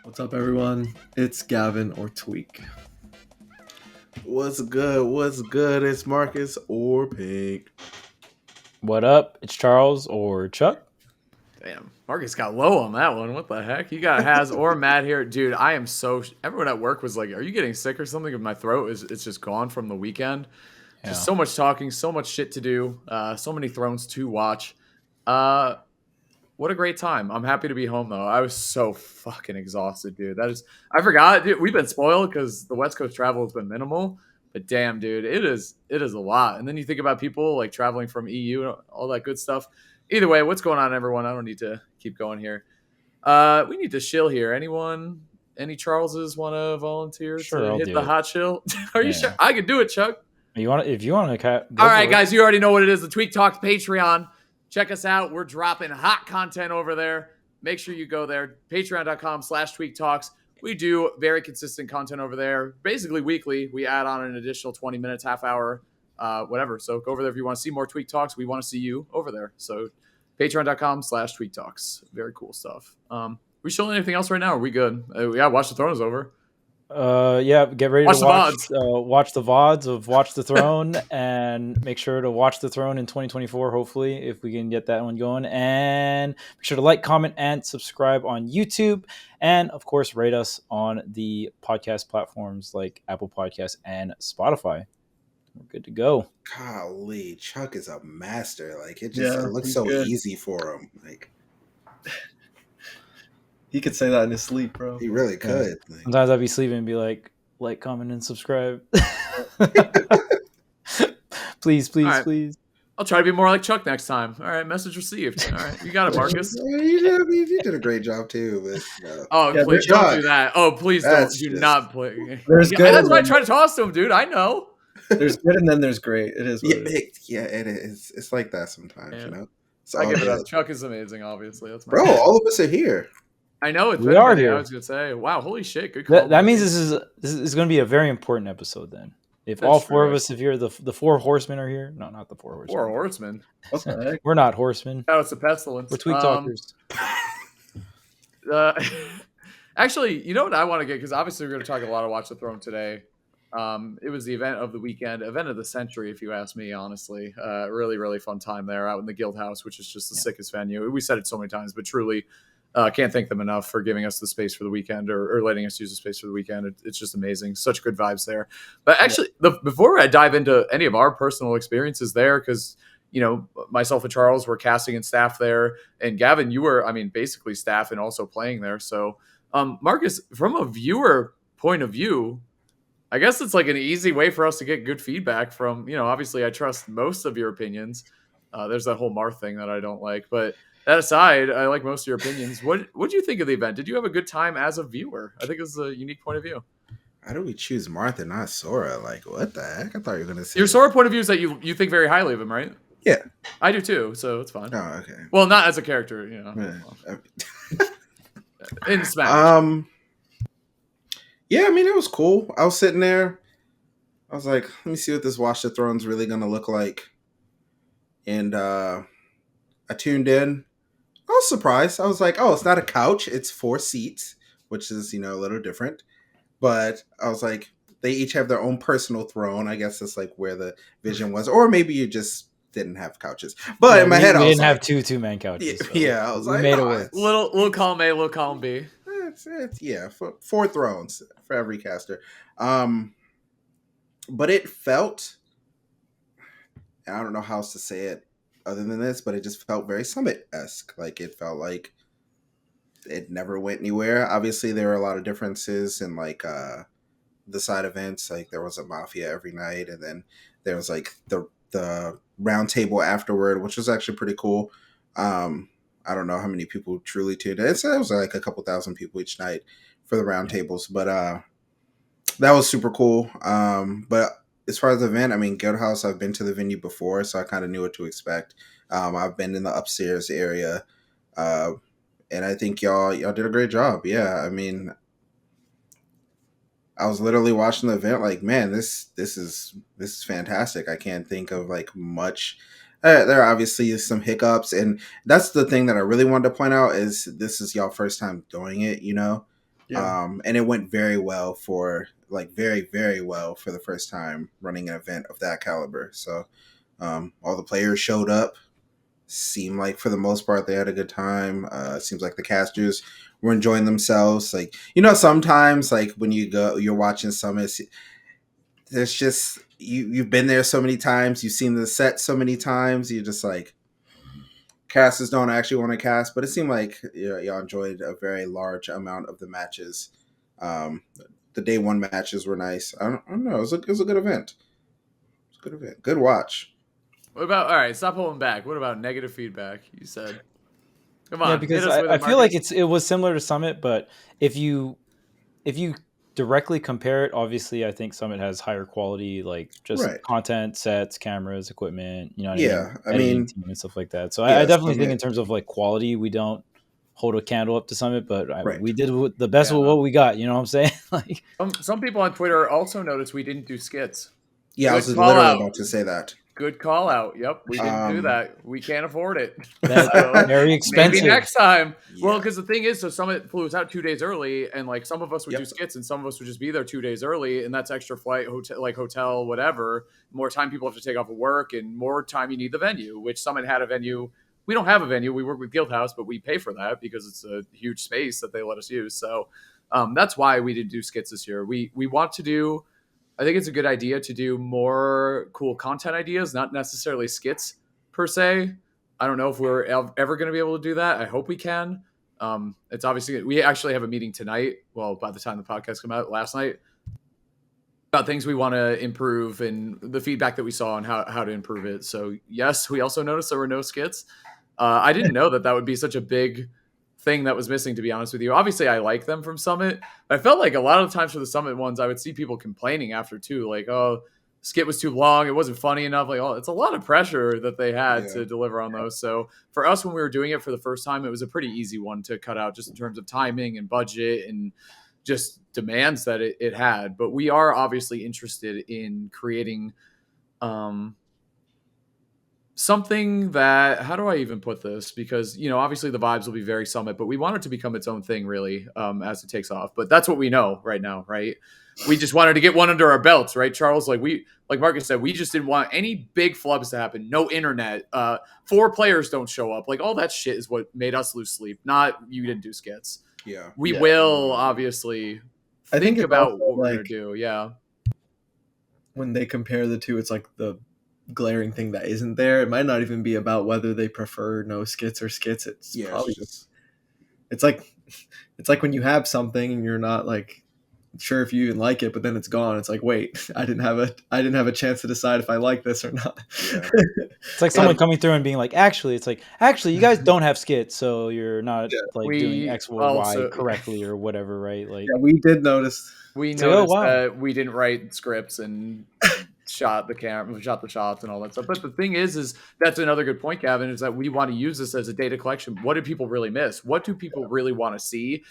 What's up, everyone? It's Gavin or Tweek. What's good? What's good? It's Marcus or Pink. What up? It's Charles or Chuck. Damn, Marcus got low on that one. What the heck? You got Haz or Matt here. Dude, I am so... Everyone at work was like, are you getting sick or something? My throat it's just gone from the weekend. Yeah. Just so much talking, so much shit to do, so many thrones to watch. What a great time. I'm happy to be home, though. I was so fucking exhausted, dude. I forgot. Dude, we've been spoiled because the West Coast travel has been minimal. But damn, dude, it is a lot. And then you think about people like traveling from EU and all that good stuff. Either way, what's going on, everyone? I don't need to keep going here. We need to chill here. Any Charleses want to volunteer Sure, to I'll hit do the it. hot chill? Are you sure? I can do it, Chuck. If you want to, All right, guys, you already know what it is. The Tweek Talks Patreon. Check us out. We're dropping hot content over there. Make sure you go there. Patreon.com/TweekTalks. We do very consistent content over there. Basically weekly. We add on an additional 20 minutes, half hour, whatever. So go over there if you want to see more Tweek Talks. We want to see you over there. So Patreon.com/TweekTalks. Very cool stuff. We showing anything else right now? Are we good? Yeah, Watch the Throne is over. Yeah, get ready Watch to the watch the VODs of Watch the Throne, and make sure to watch the Throne in 2024. Hopefully, if we can get that one going, and make sure to like, comment, and subscribe on YouTube, and of course, rate us on the podcast platforms like Apple Podcasts and Spotify. We're good to go. Golly, Chuck is a master. Like it Yeah, looks he's so good. easy for him. Like He could say that in his sleep, bro. he really could. Like, Sometimes I'd be sleeping and be like, comment, and subscribe. please, All right. please. I'll try to be more like Chuck next time. All right, message received. All right, you got it, Marcus. you did a great job too. But no. Oh, Yeah, please Chuck. don't do that. Oh, please That's do just- not play. There's Yeah, good that's why I and try to toss to him, dude. I know. There's good and then there's great. It is what Yeah, it is. it is. It's like that sometimes, Yeah. you know. It's I all give it good. up. Chuck is amazing, obviously. That's my Bro, all of us are here. I know it's We are everybody. here. I was gonna say, wow, holy shit, good call. That means Marcus. this is going to be a very important episode then. If That's all four true. of us, if you're the four horsemen are here, no, not the four horsemen. Four horsemen. What the heck? We're not horsemen. Oh, it's a pestilence. We're tweak talkers. Actually, you know what I want to get, because obviously we're going to talk a lot of Watch the Throne today. It was the event of the weekend, event of the century, if you ask me, honestly. Really, really fun time there out in the Guild House, which is just the sickest venue. We said it so many times, but truly can't thank them enough for giving us the space for the weekend or letting us use the space for the weekend. It's just amazing. Such good vibes there. But actually, before I dive into any of our personal experiences there, because myself and Charles were casting and staff there, and Gavin, you were, basically staff and also playing there. So, Marcus, from a viewer point of view, I guess it's like an easy way for us to get good feedback from, obviously I trust most of your opinions. There's that whole Marth thing that I don't like, but that aside, I like most of your opinions. What do you think of the event? Did you have a good time as a viewer? I think it's a unique point of view. How do we choose Martha, not Sora? Like, what the heck? I thought you were gonna say Your Sora point of view is that you think very highly of him, right? Yeah. I do too, so it's fine. Oh, okay. Well, not as a character, Yeah. in Smash. Yeah, it was cool. I was sitting there. I was like, let me see what this Watch the Throne's really gonna look like. And I tuned in. I was surprised. I was like, oh, it's not a couch. It's 4 seats, which is, a little different. But I was like, they each have their own personal throne. I guess that's like where the vision was. Or maybe you just didn't have couches. But in my head, I we was didn't like, have two man couches. yeah, I was we like, made it oh, work. Little column A, little column B. It's 4 thrones for every caster. But it felt, I don't know how else to say it other than this, but it just felt very Summit-esque. Like it felt like it never went anywhere. Obviously, there were a lot of differences in like the side events. Like there was a Mafia every night, and then there was like the round table afterward, which was actually pretty cool. I don't know how many people truly tuned in. It was like a couple thousand people each night for the round tables, but that was super cool. But as far as the event, Guild House, I've been to the venue before, so I kind of knew what to expect. I've been in the upstairs area, and I think y'all did a great job. Yeah, I was literally watching the event like, man, this is fantastic. I can't think of like much. There are obviously some hiccups, and that's the thing that I really wanted to point out is this is y'all first time doing it, Yeah. And it went very well for very, very well for the first time running an event of that caliber. So all the players showed up. Seemed like for the most part they had a good time. Seems like the casters were enjoying themselves. Like, sometimes like when you're watching summits, there's just you've been there so many times, you've seen the set so many times, you're just like, casters don't actually want to cast. But it seemed like y'all enjoyed a very large amount of the matches. The day one matches were nice. I don't know. It was a good event. It was a good event. Good watch. What about, all right, stop holding back. What about negative feedback? You said, come on, Yeah, hit because us with I it, feel like Marcus. it was similar to Summit, but if you directly compare it, obviously I think Summit has higher quality, like just Right. content, sets, cameras, equipment, you know what Yeah, I editing mean, team and stuff like that. So yeah, I definitely think Summit. in terms of like quality, we don't hold a candle up to Summit, but Right. we did the best with Yeah. what we got. You know what I'm saying? Like, Some people on Twitter also noticed we didn't do skits. Yeah, I Good was call literally out. about to say that. Good call out. Yep, we didn't do that. We can't afford it. that's So very expensive. maybe next time. Yeah. Well, because the thing is, so Summit flew us out 2 days early, and like some of us would Yep. do skits, and some of us would just be there 2 days early, and that's extra flight, hotel, whatever. More time people have to take off of work, and more time you need the venue. Which Summit had a venue. We don't have a venue. We work with Guildhouse, but we pay for that because it's a huge space that they let us use. So that's why we didn't do skits this year. We want to do. I think it's a good idea to do more cool content ideas, not necessarily skits per se. I don't know if we're ever going to be able to do that. I hope we can. It's obviously, we actually have a meeting tonight. Well, by the time the podcast came out last night, about things we want to improve and the feedback that we saw on how to improve it. So yes, we also noticed there were no skits. I didn't know that would be such a big thing that was missing, to be honest with you. Obviously, I like them from Summit. I felt like a lot of the times for the Summit ones, I would see people complaining after too, like, oh, skit was too long, it wasn't funny enough. Like, oh, it's a lot of pressure that they had to deliver on those. So for us, when we were doing it for the first time, it was a pretty easy one to cut out, just in terms of timing and budget and just demands that it had. But we are obviously interested in creating something that, how do I even put this? Because, obviously the vibes will be very Summit, but we want it to become its own thing really, as it takes off. But that's what we know right now, right? We just wanted to get one under our belts, right, Charles? Like Marcus said, we just didn't want any big flubs to happen. No internet. 4 players don't show up. Like all that shit is what made us lose sleep. Not you didn't do skits. Yeah. We will obviously think about what we're gonna do. Yeah. When they compare the two, it's like the glaring thing that isn't there. It might not even be about whether they prefer no skits or skits. It's probably it's like when you have something and you're not like sure if you even like it, but then it's gone. It's like, wait, I didn't have a chance to decide if I like this or not. Yeah. It's like someone coming through and being like, actually, you guys don't have skits, so you're not doing X or Y correctly or whatever, right? Like, yeah, we did notice. We noticed that we didn't write scripts and shot the shots and all that stuff. But the thing is that's another good point, Gavin, is that we want to use this as a data collection. What do people really miss? What do people really want to see?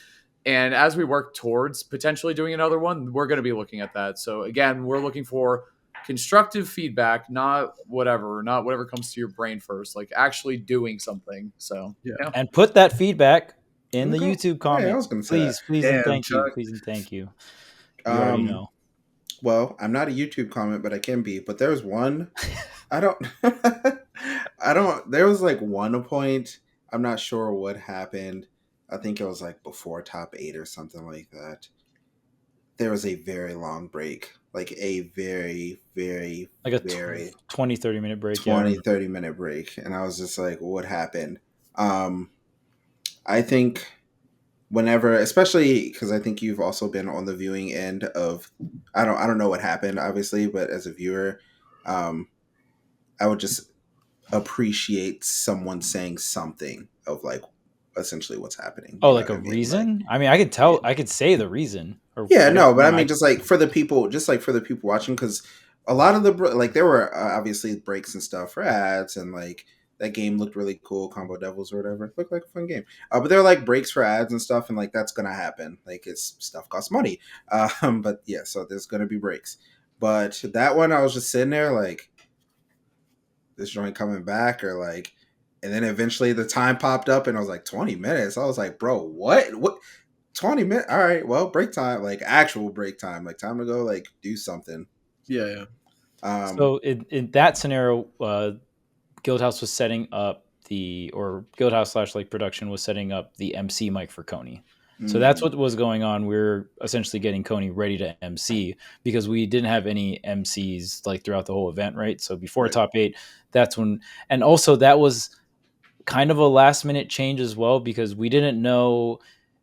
And as we work towards potentially doing another one, we're going to be looking at that. So again, we're looking for constructive feedback, not whatever comes to your brain first, like actually doing something. So yeah. And put that feedback in the YouTube comment. I was gonna say please and thank you. Please and thank you. You already know. Well, I'm not a YouTube comment, but I can be. But there's one. There was like one point. I'm not sure what happened. I think it was like before top 8 or something like that. There was a very long break, like a very, very, like a very 20, 30 minute break. 30 minute break. And I was just like, what happened? I think whenever, especially because I think you've also been on the viewing end of, I don't know what happened, obviously, but as a viewer, I would just appreciate someone saying something of like essentially what's happening. Oh, like a reason? Like, I mean, I could tell, I could say the reason. Yeah, no, but I mean, just like for the people watching, because a lot of there were obviously breaks and stuff for ads, and like that game looked really cool, Combo Devils or whatever. It looked like a fun game. But there are like breaks for ads and stuff, and like that's gonna happen. Like it's stuff costs money. But yeah, so there's gonna be breaks. But that one, I was just sitting there like, this joint coming back, or like, and then eventually the time popped up and I was like 20 minutes. I was like, bro, what? 20 minutes. All right, well, break time, like actual break time, like time to go, like do something. Yeah. So in that scenario, Guildhouse was setting up Guildhouse / like production was setting up the MC mic for Coney. So that's what was going on. We were essentially getting Coney ready to MC because we didn't have any MCs like throughout the whole event, right? So before top 8, that's when, and also that was kind of a last minute change as well because we didn't know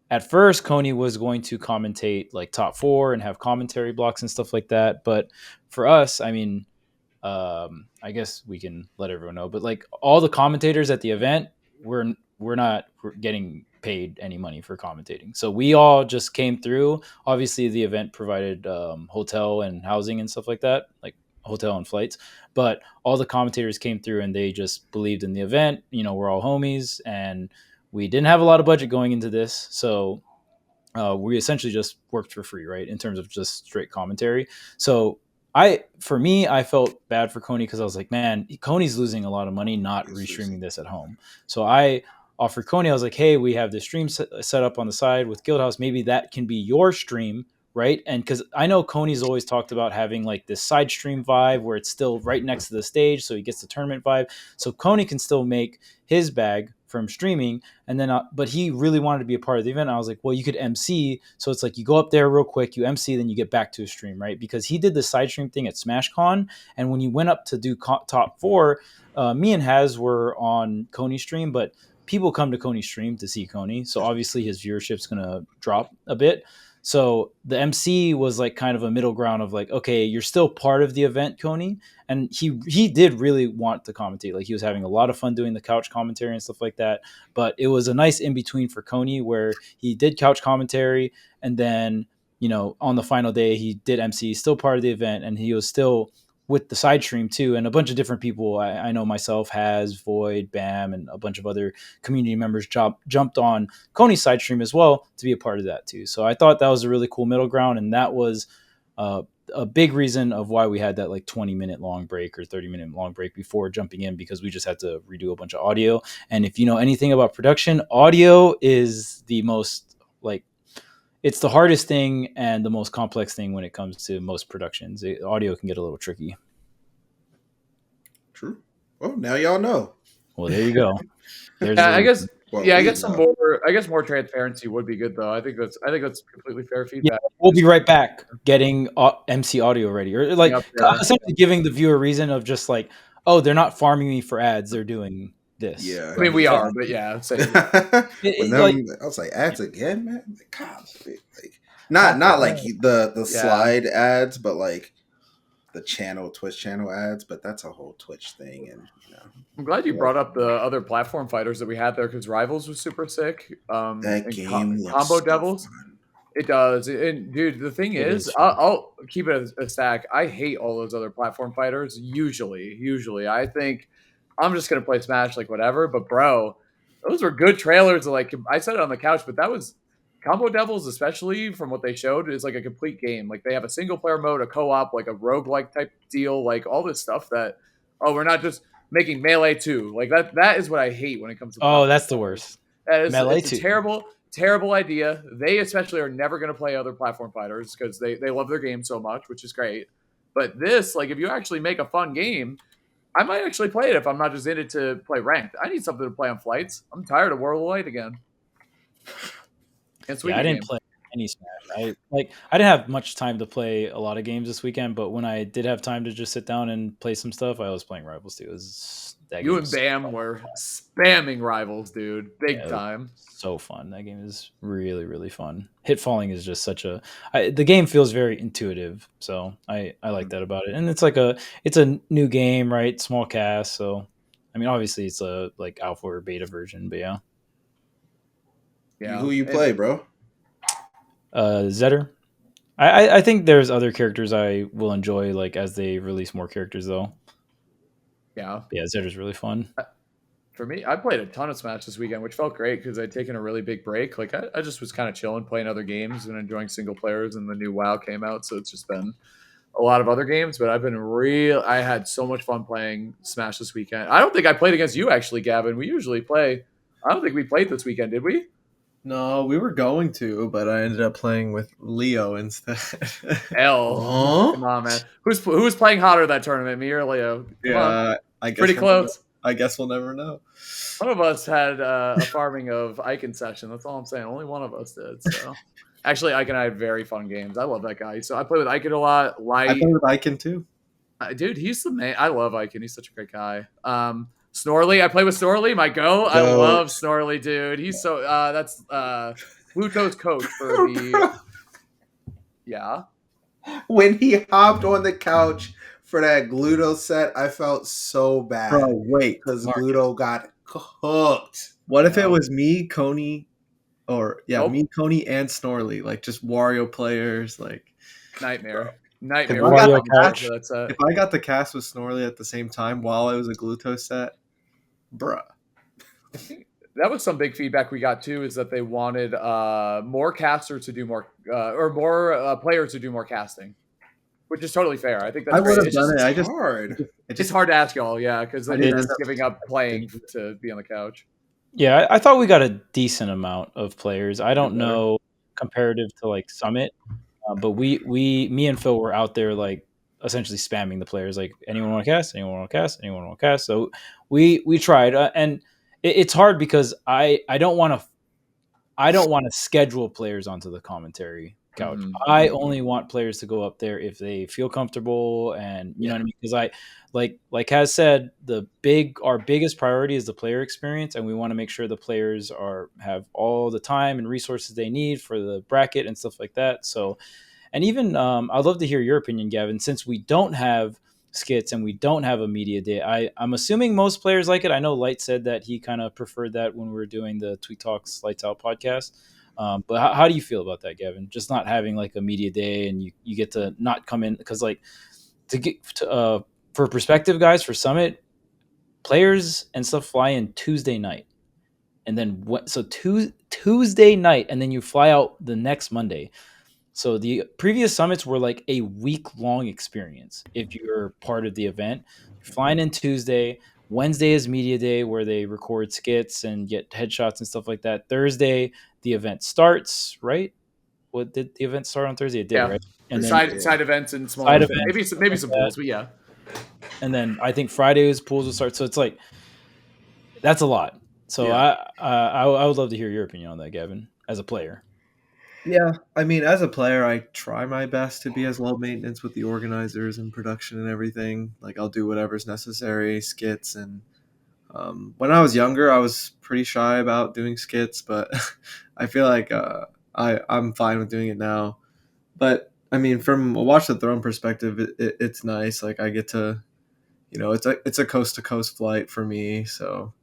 at first Coney was going to commentate like top 4 and have commentary blocks and stuff like that. But for us, I mean, I guess we can let everyone know, but like all the commentators at the event, we're not getting paid any money for commentating. So we all just came through. Obviously, the event provided hotel and housing and stuff like that, like hotel and flights. But all the commentators came through and they just believed in the event. You know, we're all homies, and we didn't have a lot of budget going into this, so we essentially just worked for free, right? In terms of just straight commentary. So I felt bad for Coney because I was like, man, Coney's losing a lot of money not restreaming this at home. So I offered Coney, I was like, hey, we have this stream set up on the side with Guildhouse. Maybe that can be your stream, right? And because I know Coney's always talked about having like this side stream vibe where it's still right next to the stage, so he gets the tournament vibe. So Coney can still make his bag from streaming, and then but he really wanted to be a part of the event. I was like, well, you could MC, so it's like you go up there real quick, you MC, then you get back to a stream, right? Because he did the side stream thing at SmashCon, and when you went up to do top 4, me and Haz were on Coney's stream, but people come to Coney's stream to see Coney, so obviously his viewership's gonna drop a bit. So the MC was like kind of a middle ground of like, okay, you're still part of the event, Coney. And he did really want to commentate. Like he was having a lot of fun doing the couch commentary and stuff like that. But it was a nice in between for Coney where he did couch commentary, and then, you know, on the final day he did MC, still part of the event, and he was still with the side stream too, and a bunch of different people. I know myself, Has, Void, Bam, and a bunch of other community members jumped on Coney's side stream as well to be a part of that too. So I thought that was a really cool middle ground, and that was a big reason of why we had that like 20-minute long break or 30-minute long break before jumping in, because we just had to redo a bunch of audio. And if you know anything about production, audio is the most like, it's the hardest thing and the most complex thing when it comes to most productions. Audio can get a little tricky. True. Well, now y'all know. Well, there you go. I guess more transparency would be good though. I think that's completely fair feedback. Yeah, we'll be right back getting MC audio ready, or like essentially giving the viewer a reason of just like, oh, they're not farming me for ads, they're doing this. Yeah, I mean we are, but yeah. I was like, ads again, man. Like, God, like not like the slide ads, but like the Twitch channel ads. But that's a whole Twitch thing, and you know. I'm glad you brought up the other platform fighters that we had there, because Rivals was super sick. That game Combo Devils. Fun. It does. And dude, the thing is, I'll keep it a stack. I hate all those other platform fighters. Usually, I think I'm just gonna play Smash like whatever. But bro, those were good trailers. Like I said it on the couch, but that was Combo Devils, especially from what they showed, is like a complete game. Like they have a single player mode, a co-op, like a roguelike type deal, like all this stuff that we're not just making Melee 2. Like that is what I hate when it comes to that's the worst. That is Melee 2. Terrible idea. They especially are never going to play other platform fighters because they love their game so much, which is great. But this, like, if you actually make a fun game, I might actually play it if I'm not just in it to play ranked. I need something to play on flights. I'm tired of World of Light again. I didn't play any Smash. I didn't have much time to play a lot of games this weekend, but when I did have time to just sit down and play some stuff, I was playing Rivals too. You and Bam were spamming Rivals, dude. Big time. So fun. That game is really, really fun. Hit falling is just such the game feels very intuitive. So I like that about it. And it's like it's a new game, right? Small cast. So, I mean, obviously it's a like alpha or beta version, but yeah. Yeah. Who you play, bro? Zetter. I think there's other characters I will enjoy, like as they release more characters though. Yeah, Zetter's really fun. For me, I played a ton of Smash this weekend, which felt great because I'd taken a really big break. Like I just was kind of chilling, playing other games and enjoying single players, and the new WoW came out, so it's just been a lot of other games. But I had so much fun playing Smash this weekend. I don't think I played against you actually, Gavin. We usually play. I don't think we played this weekend, did we? No, we were going to, but I ended up playing with Leo instead. Come on, man. Who's playing hotter that tournament, me or Leo? Come on. I guess Pretty close. I guess we'll never know. One of us had a farming of Icon session. That's all I'm saying. Only one of us did. So, actually, Icon and I had very fun games. I love that guy. So I play with Icon a lot. Light. I play with Icon too. Dude, he's the man. I love Icon. He's such a great guy. Snorley. I play with Snorley. My go. I love Snorley, dude. He's so. That's Pluto's coach for the. Yeah. When he hopped on the couch for that Gluto set, I felt so bad. Bro, wait. Because Gluto got cooked. What if it was me, Coney, me, Coney, and Snorley? Like, just Wario players, like... Nightmare. If I got the cast with Snorley at the same time while I was a Gluto set, bruh. That was some big feedback we got too, is that they wanted more casters to do more, or more players to do more casting, which is totally fair. I think that's I would have done it. It's hard. It's hard to ask y'all, yeah, because they're just giving up playing to be on the couch. Yeah, I thought we got a decent amount of players. I don't know comparative to like Summit, but me and Phil were out there like essentially spamming the players, like anyone want to cast, anyone want to cast, anyone want to cast. So we tried, and it's hard because I don't want to schedule players onto the commentary couch. Mm-hmm. I only want players to go up there if they feel comfortable, and you know what I mean. Because I like Haz said, our biggest priority is the player experience, and we want to make sure the players have all the time and resources they need for the bracket and stuff like that. So, and even I'd love to hear your opinion, Gavin, since we don't have skits and we don't have a media day. I'm assuming most players like it. I know Light said that he kind of preferred that when we were doing the Tweek Talks Lights Out podcast. But how do you feel about that, Gavin? Just not having like a media day and you get to not come in, because like for perspective, guys, for Summit, players and stuff fly in Tuesday night, and then Tuesday night, and then you fly out the next Monday. So the previous summits were like a week-long experience. If you're part of the event, you're flying in Tuesday. Wednesday is media day where they record skits and get headshots and stuff like that. Thursday, the event starts, right? What did the event start on Thursday? It did, right? And then side events and small events. Maybe some pools, but yeah. And then I think Friday's pools will start. So it's like, that's a lot. So yeah. I would love to hear your opinion on that, Gavin, as a player. Yeah, I mean, as a player, I try my best to be as low maintenance with the organizers and production and everything. Like, I'll do whatever's necessary, skits. And when I was younger, I was pretty shy about doing skits, but I feel like I'm fine with doing it now. But, I mean, from a Watch the Throne perspective, it's nice. Like, I get to, it's a coast-to-coast flight for me. So,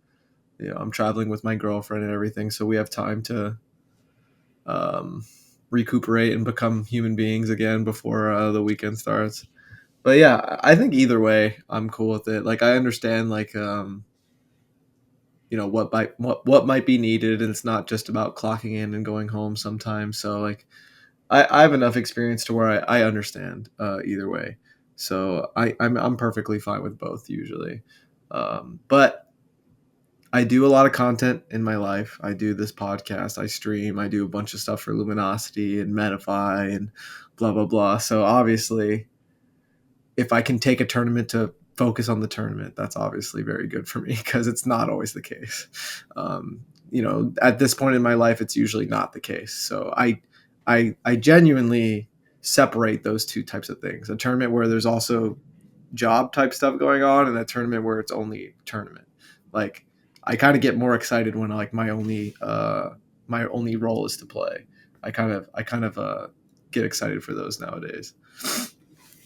I'm traveling with my girlfriend and everything, so we have time to recuperate and become human beings again before the weekend starts. But yeah, I think either way I'm cool with it. Like, I understand like what might be needed, and it's not just about clocking in and going home sometimes. So like I have enough experience to where I understand either way. So I'm perfectly fine with both usually. But I do a lot of content in my life. I do this podcast, I stream, I do a bunch of stuff for Luminosity and Metify and blah, blah, blah. So obviously, if I can take a tournament to focus on the tournament, that's obviously very good for me, because it's not always the case. At this point in my life, it's usually not the case. So I genuinely separate those two types of things. A tournament where there's also job type stuff going on, and a tournament where it's only tournament. Like, I kind of get more excited when like my only role is to play. I kind of get excited for those nowadays.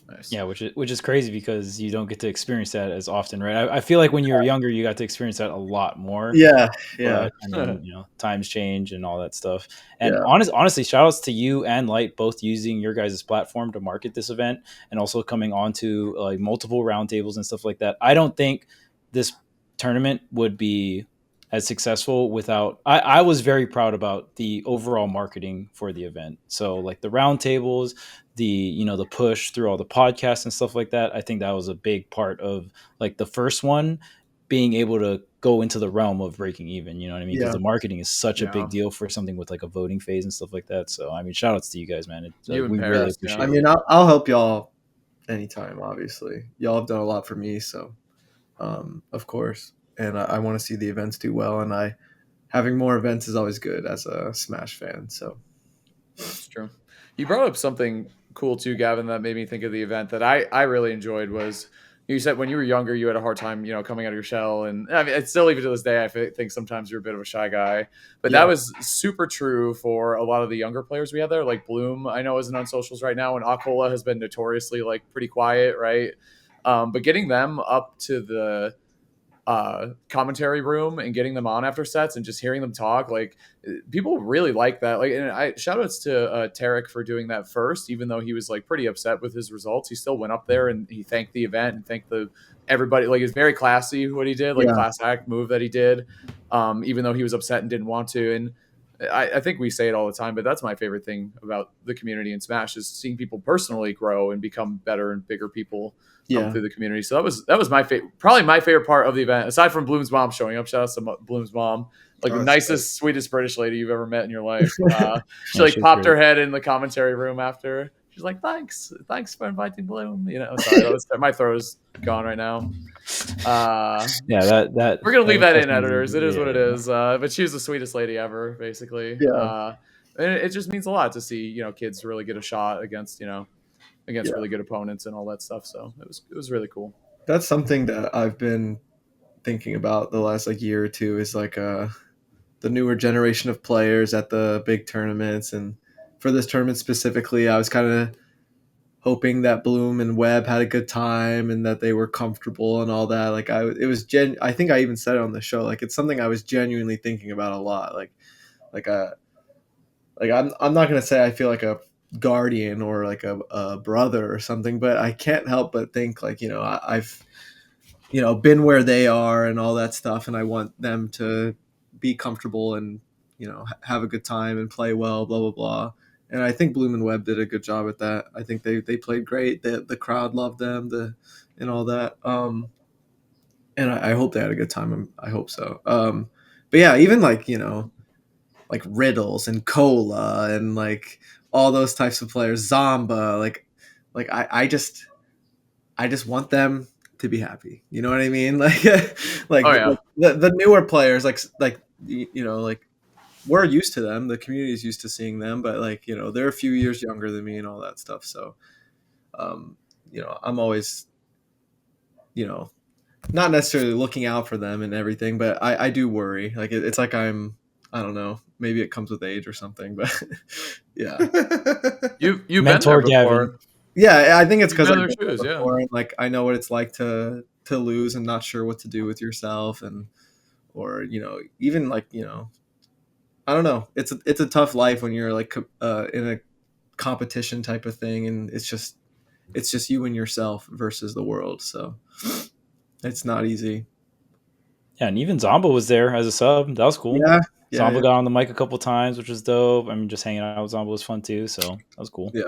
Nice. Yeah, which is crazy because you don't get to experience that as often, right? I feel like when you were younger, you got to experience that a lot more. Yeah. But, times change and all that stuff. And honestly, shout outs to you and Light, both using your guys' platform to market this event, and also coming onto like multiple roundtables and stuff like that. I don't think this tournament would be as successful without I was very proud about the overall marketing for the event. So like the roundtables, the push through all the podcasts and stuff like that. I think that was a big part of like the first one being able to go into the realm of breaking even, you know what I mean? Because Yeah. the marketing is such a Yeah. big deal for something with like a voting phase and stuff like that. So I mean, shout outs to you guys, man. You and We Paris, really yeah. appreciate I it. mean, I'll help y'all anytime. Obviously, y'all have done a lot for me, so of course. And I want to see the events do well, and having more events is always good as a Smash fan. So That's true. You brought up something cool too, Gavin, that made me think of the event that I really enjoyed was you said when you were younger, you had a hard time, coming out of your shell. And I mean, it's still even to this day, I think sometimes you're a bit of a shy guy, but Yeah. that was super true for a lot of the younger players we had there. Like Bloom, I know isn't on socials right now, and Acola has been notoriously like pretty quiet, right? But getting them up to the commentary room and getting them on after sets and just hearing them talk, like people really like that. Like, and I shout outs to Tarek for doing that first, even though he was like pretty upset with his results. He still went up there and he thanked the event and thanked everybody. Like, it's very classy what he did, like Yeah. class act move that he did, even though he was upset and didn't want to. And I think we say it all the time, but that's my favorite thing about the community in Smash is seeing people personally grow and become better and bigger people through the community. So that was my favorite, probably my favorite part of the event, aside from Bloom's mom showing up. Shout out to Bloom's mom, like the nicest, sweetest British lady you've ever met in your life. She like popped her head in the commentary room after. She's like, thanks for inviting Bloom. Sorry, my throat is gone right now. Yeah, that we're gonna leave that in, editors. It is what it is. But she was the sweetest lady ever, basically. Yeah. And it just means a lot to see kids really get a shot against really good opponents and all that stuff. So it was really cool. That's something that I've been thinking about the last like year or two is like the newer generation of players at the big tournaments. And for this tournament specifically, I was kind of hoping that Bloom and Webb had a good time and that they were comfortable and all that. Like I think I even said it on the show. Like it's something I was genuinely thinking about a lot. I'm not gonna say I feel like a guardian or like a brother or something, but I can't help but think like I've been where they are and all that stuff, and I want them to be comfortable and have a good time and play well, blah blah blah. And I think Bloom and Webb did a good job at that. I think they played great. The crowd loved them, and all that. And I hope they had a good time. I hope so. But yeah, even like like Riddles and Cola and like all those types of players, Zamba, like I just want them to be happy. You know what I mean? Like like the newer players, like like we're used to them. The community is used to seeing them, but like they're a few years younger than me and all that stuff. So I'm always not necessarily looking out for them and everything, but I do worry. Like it's like I don't know. Maybe it comes with age or something, but yeah. You've been Mentor there before. Gavin. Yeah, I think it's because I've been there before, and like I know what it's like to lose and not sure what to do with yourself, and or even like I don't know. It's a tough life when you're like in a competition type of thing, and it's just you and yourself versus the world. So it's not easy. Yeah, and even Zomba was there as a sub. That was cool. Yeah. Zomba got on the mic a couple times, which was dope. I mean, just hanging out with Zomba was fun too, so that was cool. Yeah.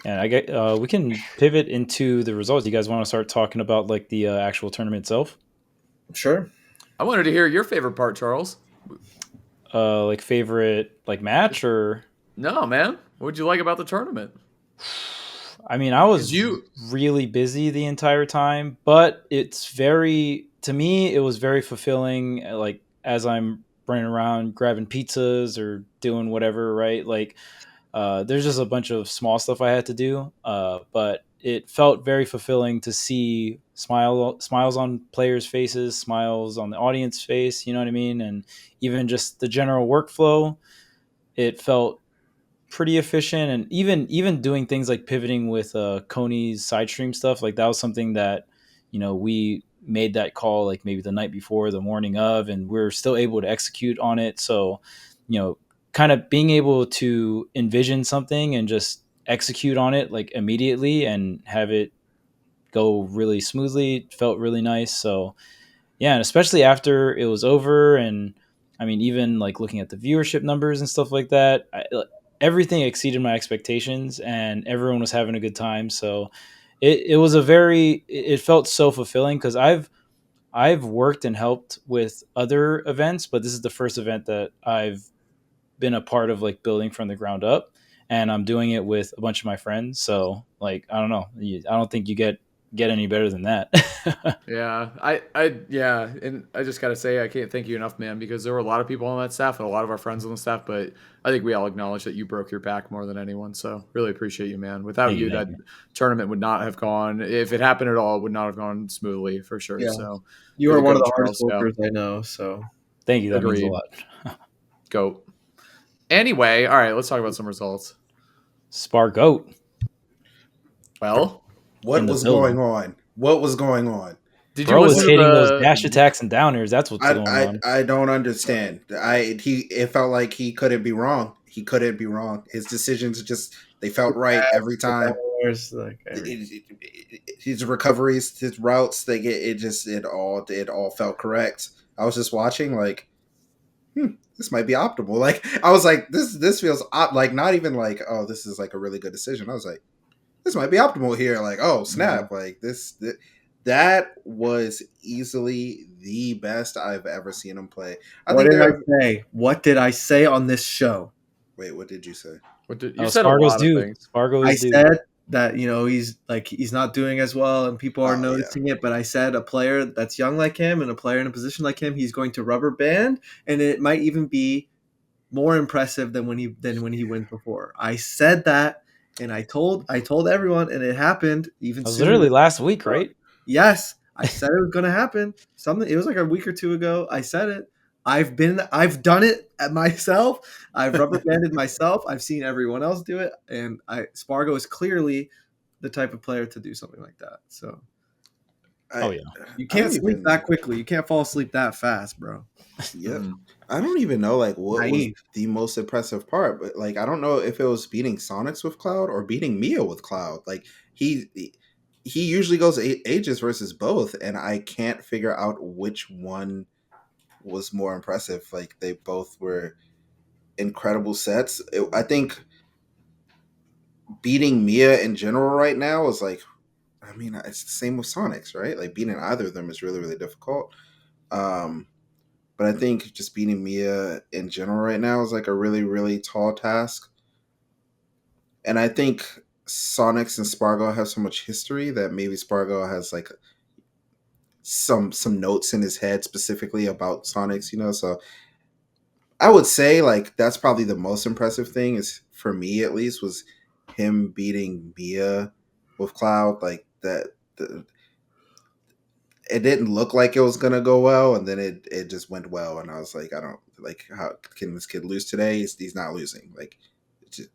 And I get we can pivot into the results. You guys want to start talking about like the actual tournament itself? Sure. I wanted to hear your favorite part, Charles. Like favorite like match or no, man. What did you like about the tournament? I mean, I was really busy the entire time, but to me, it was very fulfilling. Like as I'm running around grabbing pizzas or doing whatever, right? Like there's just a bunch of small stuff I had to do, but it felt very fulfilling to see smiles on players' faces, smiles on the audience face. You know what I mean? And even just the general workflow, it felt pretty efficient. And even doing things like pivoting with Coney's side stream stuff, like that was something that we made that call like maybe the night before, the morning of, and we're still able to execute on it. So kind of being able to envision something and just execute on it like immediately and have it go really smoothly felt really nice. So yeah, and especially after it was over, and I mean even like looking at the viewership numbers and stuff like that, everything exceeded my expectations and everyone was having a good time. So it was a very, it felt so fulfilling because I've worked and helped with other events, but this is the first event that I've been a part of, like building from the ground up, and I'm doing it with a bunch of my friends. So like, I don't know, I don't think you get any better than that. Yeah, yeah, and I just gotta say I can't thank you enough, man, because there were a lot of people on that staff and a lot of our friends on the staff, but I think we all acknowledge that you broke your back more than anyone. So really appreciate you, man. Without Thank you, you, thank that you. tournament would not have gone. If it happened at all, it would not have gone smoothly for sure. Yeah. So You you're are the one of goat, the hardest Charles. Yeah, workers I know. So Thank you. That means a agreed. lot. Goat. Anyway, all right, let's talk about some results. Spar goat Well, What in the was building. going on? What was going on? did you Bro was listen to hitting those the? dash attacks and downers. That's what's going on. I don't understand. It felt like he couldn't be wrong. He couldn't be wrong. His decisions just they felt right every time. His recoveries, his routes, it all felt correct. I was just watching like, this might be optimal. Like I was like, this feels like not even like, oh, this is like a really good decision. I was like, this might be optimal here. Like, oh snap! Like that was easily the best I've ever seen him play. what did I say? What did I say on this show? Wait, what did you say? You said a lot of things. Spargo I is due. said that he's not doing as well and people are noticing it, but I said a player that's young like him and a player in a position like him, he's going to rubber band, and it might even be more impressive than when he went before. I said that, and I told everyone, and it happened even That was sooner. literally last week, right? Yes, I said it was going to happen. It was like a week or two ago. I said it. I've done it myself. I've rubber banded myself. I've seen everyone else do it, and Spargo is clearly the type of player to do something like that. So, you can't sleep that quickly. You can't fall asleep that fast, bro. Yeah, I don't even know like what was the most impressive part, but like I don't know if it was beating Sonics with Cloud or beating Mia with Cloud. Like he usually goes ages versus both, and I can't figure out which one was more impressive. Like they both were incredible sets. I think beating Mia in general right now is like, I mean, it's the same with Sonics, right? Like beating either of them is really, really difficult. But I think just beating Mia in general right now is like a really, really tall task. And I think Sonics and Spargo have so much history that maybe Spargo has like some notes in his head specifically about Sonics, so I would say like that's probably the most impressive thing is for me at least was him beating Mia with Cloud. Like that it didn't look like it was gonna go well, and then it just went well, and I was like, I don't like how can this kid lose today? He's not losing. Like just,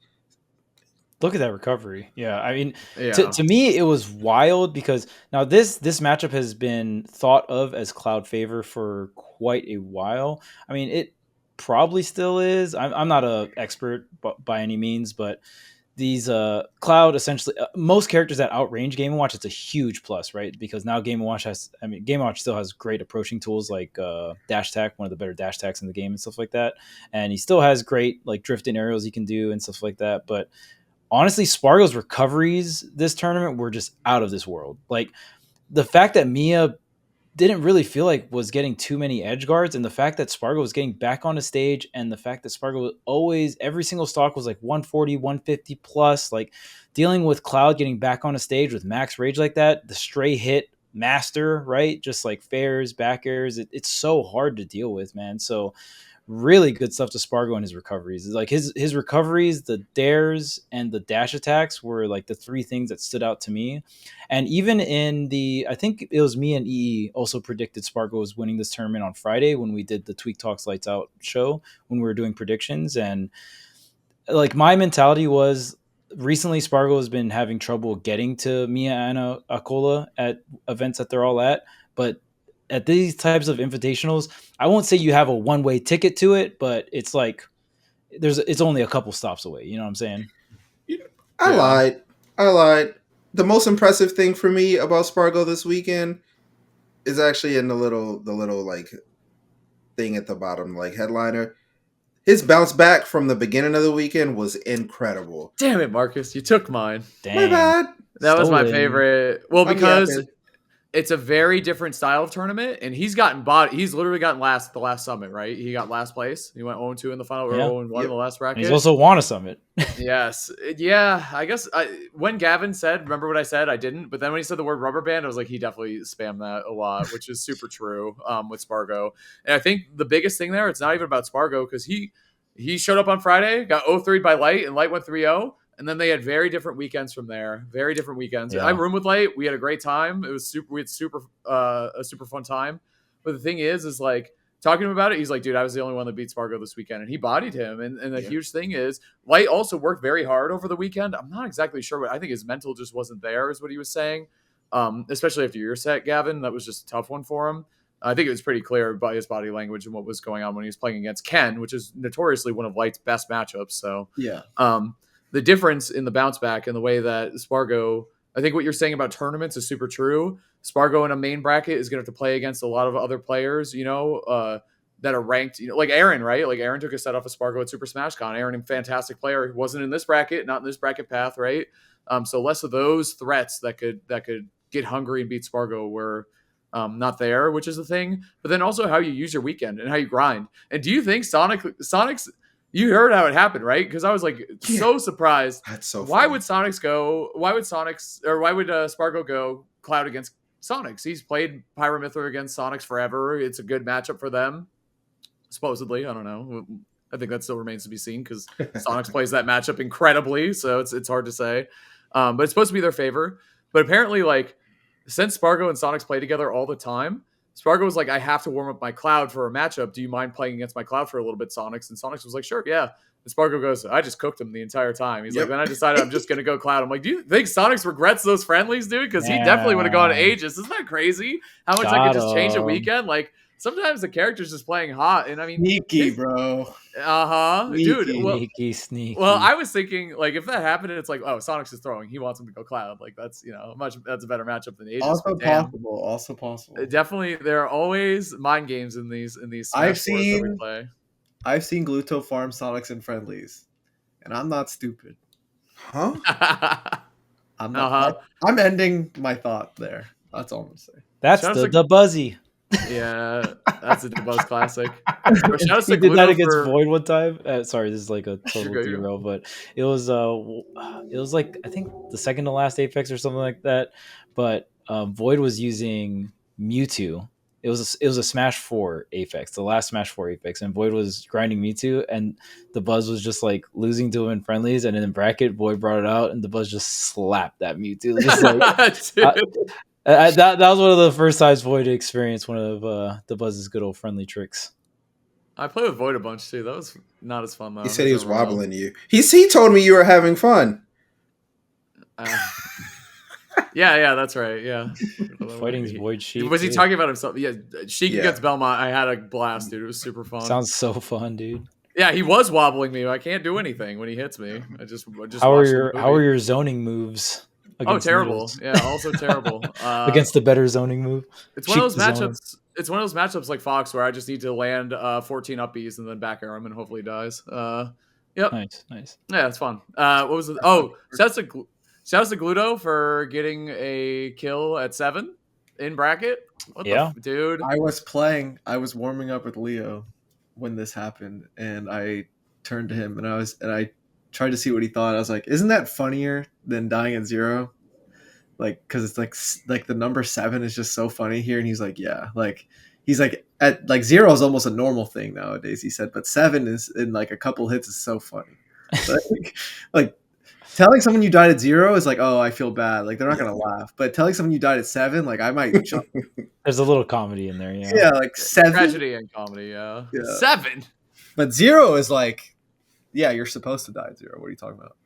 look at that recovery. Yeah, I mean, to me, it was wild because now this matchup has been thought of as Cloud favor for quite a while. I mean, it probably still is. I'm not an expert by any means, but these Cloud essentially most characters that outrange Game & Watch, it's a huge plus, right? Because now Game & Watch Game & Watch still has great approaching tools like dash tack, one of the better dash tacks in the game and stuff like that, and he still has great like drifting aerials he can do and stuff like that, but honestly, Spargo's recoveries this tournament were just out of this world. Like the fact that Mia didn't really feel like was getting too many edge guards, and the fact that Spargo was getting back on the stage, and the fact that Spargo was always every single stock was like 140, 150 plus, like dealing with Cloud getting back on the stage with max rage like that, the stray hit master, right? Just like fairs, back airs. It's so hard to deal with, man. So really good stuff to Spargo and his recoveries. Like his recoveries, the dares, and the dash attacks were like the three things that stood out to me. And even in I think it was me and EE also predicted Spargo was winning this tournament on Friday when we did the Tweek Talks Lights Out show when we were doing predictions. And like my mentality was recently Spargo has been having trouble getting to Mia and Acola at events that they're all at, but at these types of invitationals, I won't say you have a one-way ticket to it, but it's like it's only a couple stops away. You know what I'm saying? I lied. The most impressive thing for me about Spargo this weekend is actually in the little like thing at the bottom, like headliner. His bounce back from the beginning of the weekend was incredible. Damn it, Marcus, you took mine. Dang. My bad. That was my Stolen. favorite. Well, I'm because yapping. it's a very different style of tournament, and he's gotten body. He's literally gotten last at the last summit, right? He got last place. He went 0-2 in the final, or Yeah. 0-1 in the last bracket. And he's also won a summit. Yes. Yeah. I guess when Gavin said, remember what I said? I didn't. But then when he said the word rubber band, I was like, he definitely spammed that a lot, which is super true with Spargo. And I think the biggest thing there, it's not even about Spargo, because he showed up on Friday, got 0-3 by Light, and Light went 3-0. And then they had very different weekends from there. Very different weekends. Yeah. I roomed with Light. We had a great time. It was super. We had a super fun time. But the thing is like, talking to him about it, he's like, dude, I was the only one that beat Spargo this weekend. And he bodied him. And the huge thing is, Light also worked very hard over the weekend. I'm not exactly sure what, I think his mental just wasn't there, is what he was saying. Especially after your set, Gavin. That was just a tough one for him. I think it was pretty clear by his body language and what was going on when he was playing against Ken, which is notoriously one of Light's best matchups. So, yeah. The difference in the bounce back and the way that Spargo, I think what you're saying about tournaments is super true. Spargo in a main bracket is going to have to play against a lot of other players, that are ranked, like Aaron, right? Like Aaron took a set off of Spargo at Super Smash Con. Aaron, a fantastic player, wasn't in this bracket, not in this bracket path, right? So less of those threats that could get hungry and beat Spargo were not there, which is the thing. But then also how you use your weekend and how you grind. And do you think Sonic's? You heard how it happened, right? Because I was like so surprised. That's so Why funny. would Spargo go Cloud against Sonics? He's played Pyramithra against Sonics forever. It's a good matchup for them. Supposedly, I don't know. I think that still remains to be seen, because Sonics plays that matchup incredibly, so it's hard to say. But it's supposed to be their favor. But apparently, like, since Spargo and Sonics play together all the time, Spargo was like, I have to warm up my Cloud for a matchup. Do you mind playing against my Cloud for a little bit, Sonics? And Sonics was like, sure, yeah. And Spargo goes, I just cooked him the entire time. He's like, then I decided I'm just going to go Cloud. I'm like, do you think Sonics regrets those friendlies, dude? Because he definitely would have gone Aegis. Isn't that crazy? How much I could just change a weekend? Like, sometimes the character's just playing hot. And I mean, Sneaky, bro. Dude. Sneaky. Well, I was thinking, like, if that happened, it's like, oh, Sonics is throwing. He wants him to go Cloud. Like, that's, that's a better matchup than Aegis. Also possible. Definitely, there are always mind games in these Smash Wars that we play. I've seen Gluto farm Sonics and friendlies, and I'm not stupid. Huh? I'm not. I'm ending my thought there. That's all I'm gonna say. That's the Buzzy. Yeah, that's a Buzz classic. He did that against Void one time. Sorry, this is like a total derail, but it was like, I think the second to last Apex or something like that. But Void was using Mewtwo. It was a Smash 4 Apex, the last Smash 4 Apex, and Void was grinding Mewtwo, and the Buzz was just like losing to him in friendlies, and in bracket, Void brought it out, and the Buzz just slapped that Mewtwo. Just like, that was one of the first times Void experienced one of the Buzz's good old friendly tricks. I played with Void a bunch too. That was not as fun though. He said he was wobbling you. He told me you were having fun. Yeah, that's right. Yeah, Fighting's Void Sheik. Was he talking about himself? Yeah, Sheik against Belmont. I had a blast, dude. It was super fun. Sounds so fun, dude. Yeah, he was wobbling me. I can't do anything when he hits me. I just how are your zoning moves? Oh, terrible. Yeah, also terrible. Against the better zoning move. It's one of those matchups. It's one of those matchups like Fox where I just need to land 14 upbeats and then back air him and hopefully he dies. Yep. Nice. Yeah, it's fun. What was it? Oh, shouts to Gluto for getting a kill at 7 in bracket. Dude. I was warming up with Leo when this happened, and I turned to him and I tried to see what he thought. I was like, isn't that funnier than dying at 0? Like, because it's like the number 7 is just so funny here. And he's like, yeah, like he's like, at like 0 is almost a normal thing nowadays, he said, but 7 is in like a couple hits is so funny. So like telling someone you died at 0 is like, oh, I feel bad. Like, they're not gonna laugh. But telling someone you died at 7, like, I might jump. There's a little comedy in there, yeah. Yeah, like 7. Tragedy and comedy, yeah. 7. But 0 is like, yeah, you're supposed to die at 0. What are you talking about?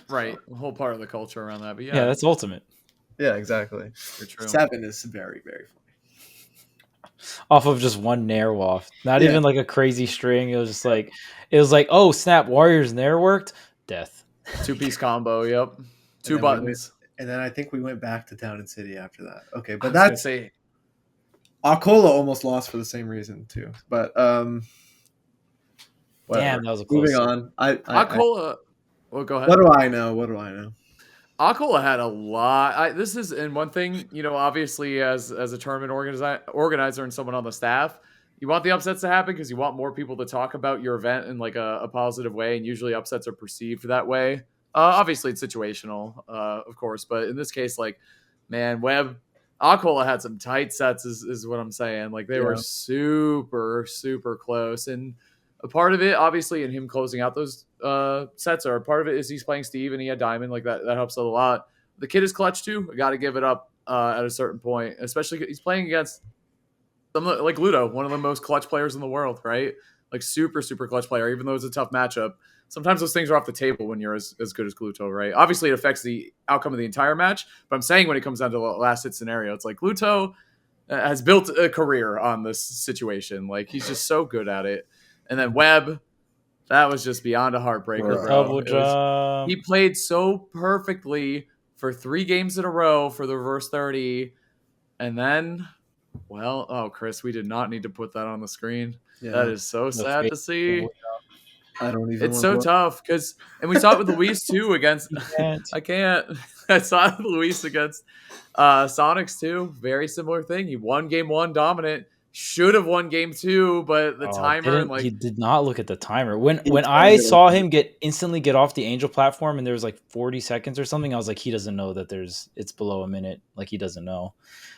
Right, a whole part of the culture around that. But yeah, that's ultimate. Yeah, exactly. 7 is very, very funny. Off of just one Nair waft, not even like a crazy string. It was like, oh snap, Warriors Nair worked. Death. 2-piece combo. Yep. 2 buttons. And then I think we went back to Town and City after that. Okay, but that's Acola almost lost for the same reason too. But damn, that was a close. Moving on. Acola. Well, go ahead. What do I know? Acola had a lot. This is and one thing, obviously as a tournament organizer and someone on the staff, you want the upsets to happen because you want more people to talk about your event in like a positive way, and usually upsets are perceived that way. Obviously, it's situational, of course, but in this case, like, man, Acola had some tight sets, is what I'm saying. Like, they were super, super close, and a part of it, obviously, in him closing out those sets, or a part of it is he's playing Steve and he had Diamond. Like, that helps a lot. The kid is clutch too. I got to give it up at a certain point, especially he's playing against someone like Ludo, one of the most clutch players in the world, right? Like, super, super clutch player, even though it's a tough matchup. Sometimes those things are off the table when you're as good as Gluto, right? Obviously, it affects the outcome of the entire match, but I'm saying when it comes down to the last hit scenario, it's like Gluto has built a career on this situation. Like, he's just so good at it. And then Webb, that was just beyond a heartbreaker, bro. Double jump. He played so perfectly for 3 games in a row for the reverse 30. And then, Chris, we did not need to put that on the screen. Yeah. That is so sad to see. I don't even. It's so tough because, and we saw it with Luis too against. I can't. I saw it with Luis against Sonics too. Very similar thing. He won game 1 dominant. Should have won game 2, but the timer and he did not look at the timer. When I saw him instantly get off the Angel platform and there was like 40 seconds or something, I was like, he doesn't know that it's below a minute. Like, he doesn't know,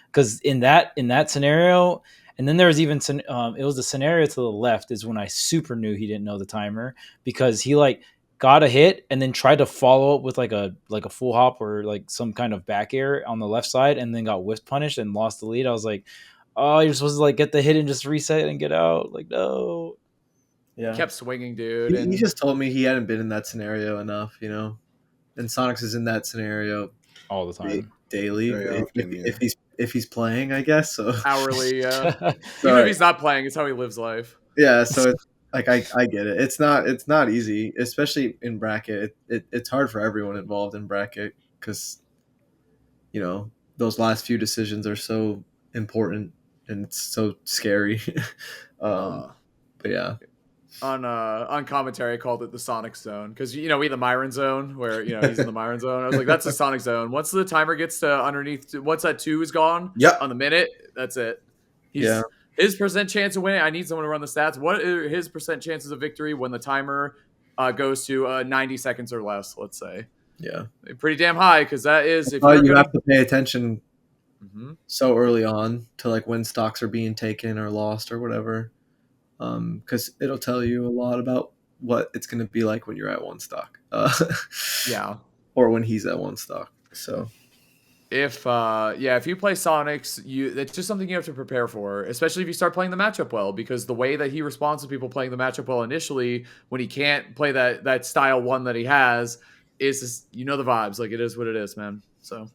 because in that scenario. And then there was even it was the scenario to the left is when I super knew he didn't know the timer, because he like got a hit and then tried to follow up with like a full hop or like some kind of back air on the left side and then got whiff punished and lost the lead. I was like, oh, you're supposed to like get the hit and just reset and get out. Like, no. Yeah. He kept swinging, dude. He just told me he hadn't been in that scenario enough, And Sonics is in that scenario all the time, daily. If he's playing, I guess so. Hourly, yeah. Even if he's not playing, it's how he lives life. Yeah, so it's like I get it. It's not easy, especially in bracket. It's hard for everyone involved in bracket because those last few decisions are so important and it's so scary. But yeah. On commentary, I called it the Sonic Zone because we had the Myron Zone where he's in the Myron Zone. I was like, that's the Sonic Zone. Once the timer gets to underneath, once that 2 is gone, on the minute, that's it. His percent chance of winning. I need someone to run the stats. What are his percent chances of victory when the timer goes to 90 seconds or less? Let's say. Yeah, pretty damn high because that is if you have to pay attention so early on to like when stocks are being taken or lost or whatever. Because it'll tell you a lot about what it's going to be like when you're at 1 stock. Or when he's at 1 stock. So if you play Sonics, it's just something you have to prepare for, especially if you start playing the matchup well, because the way that he responds to people playing the matchup well initially, when he can't play that style 1 that he has, is just, the vibes. Like, it is what it is, man. So,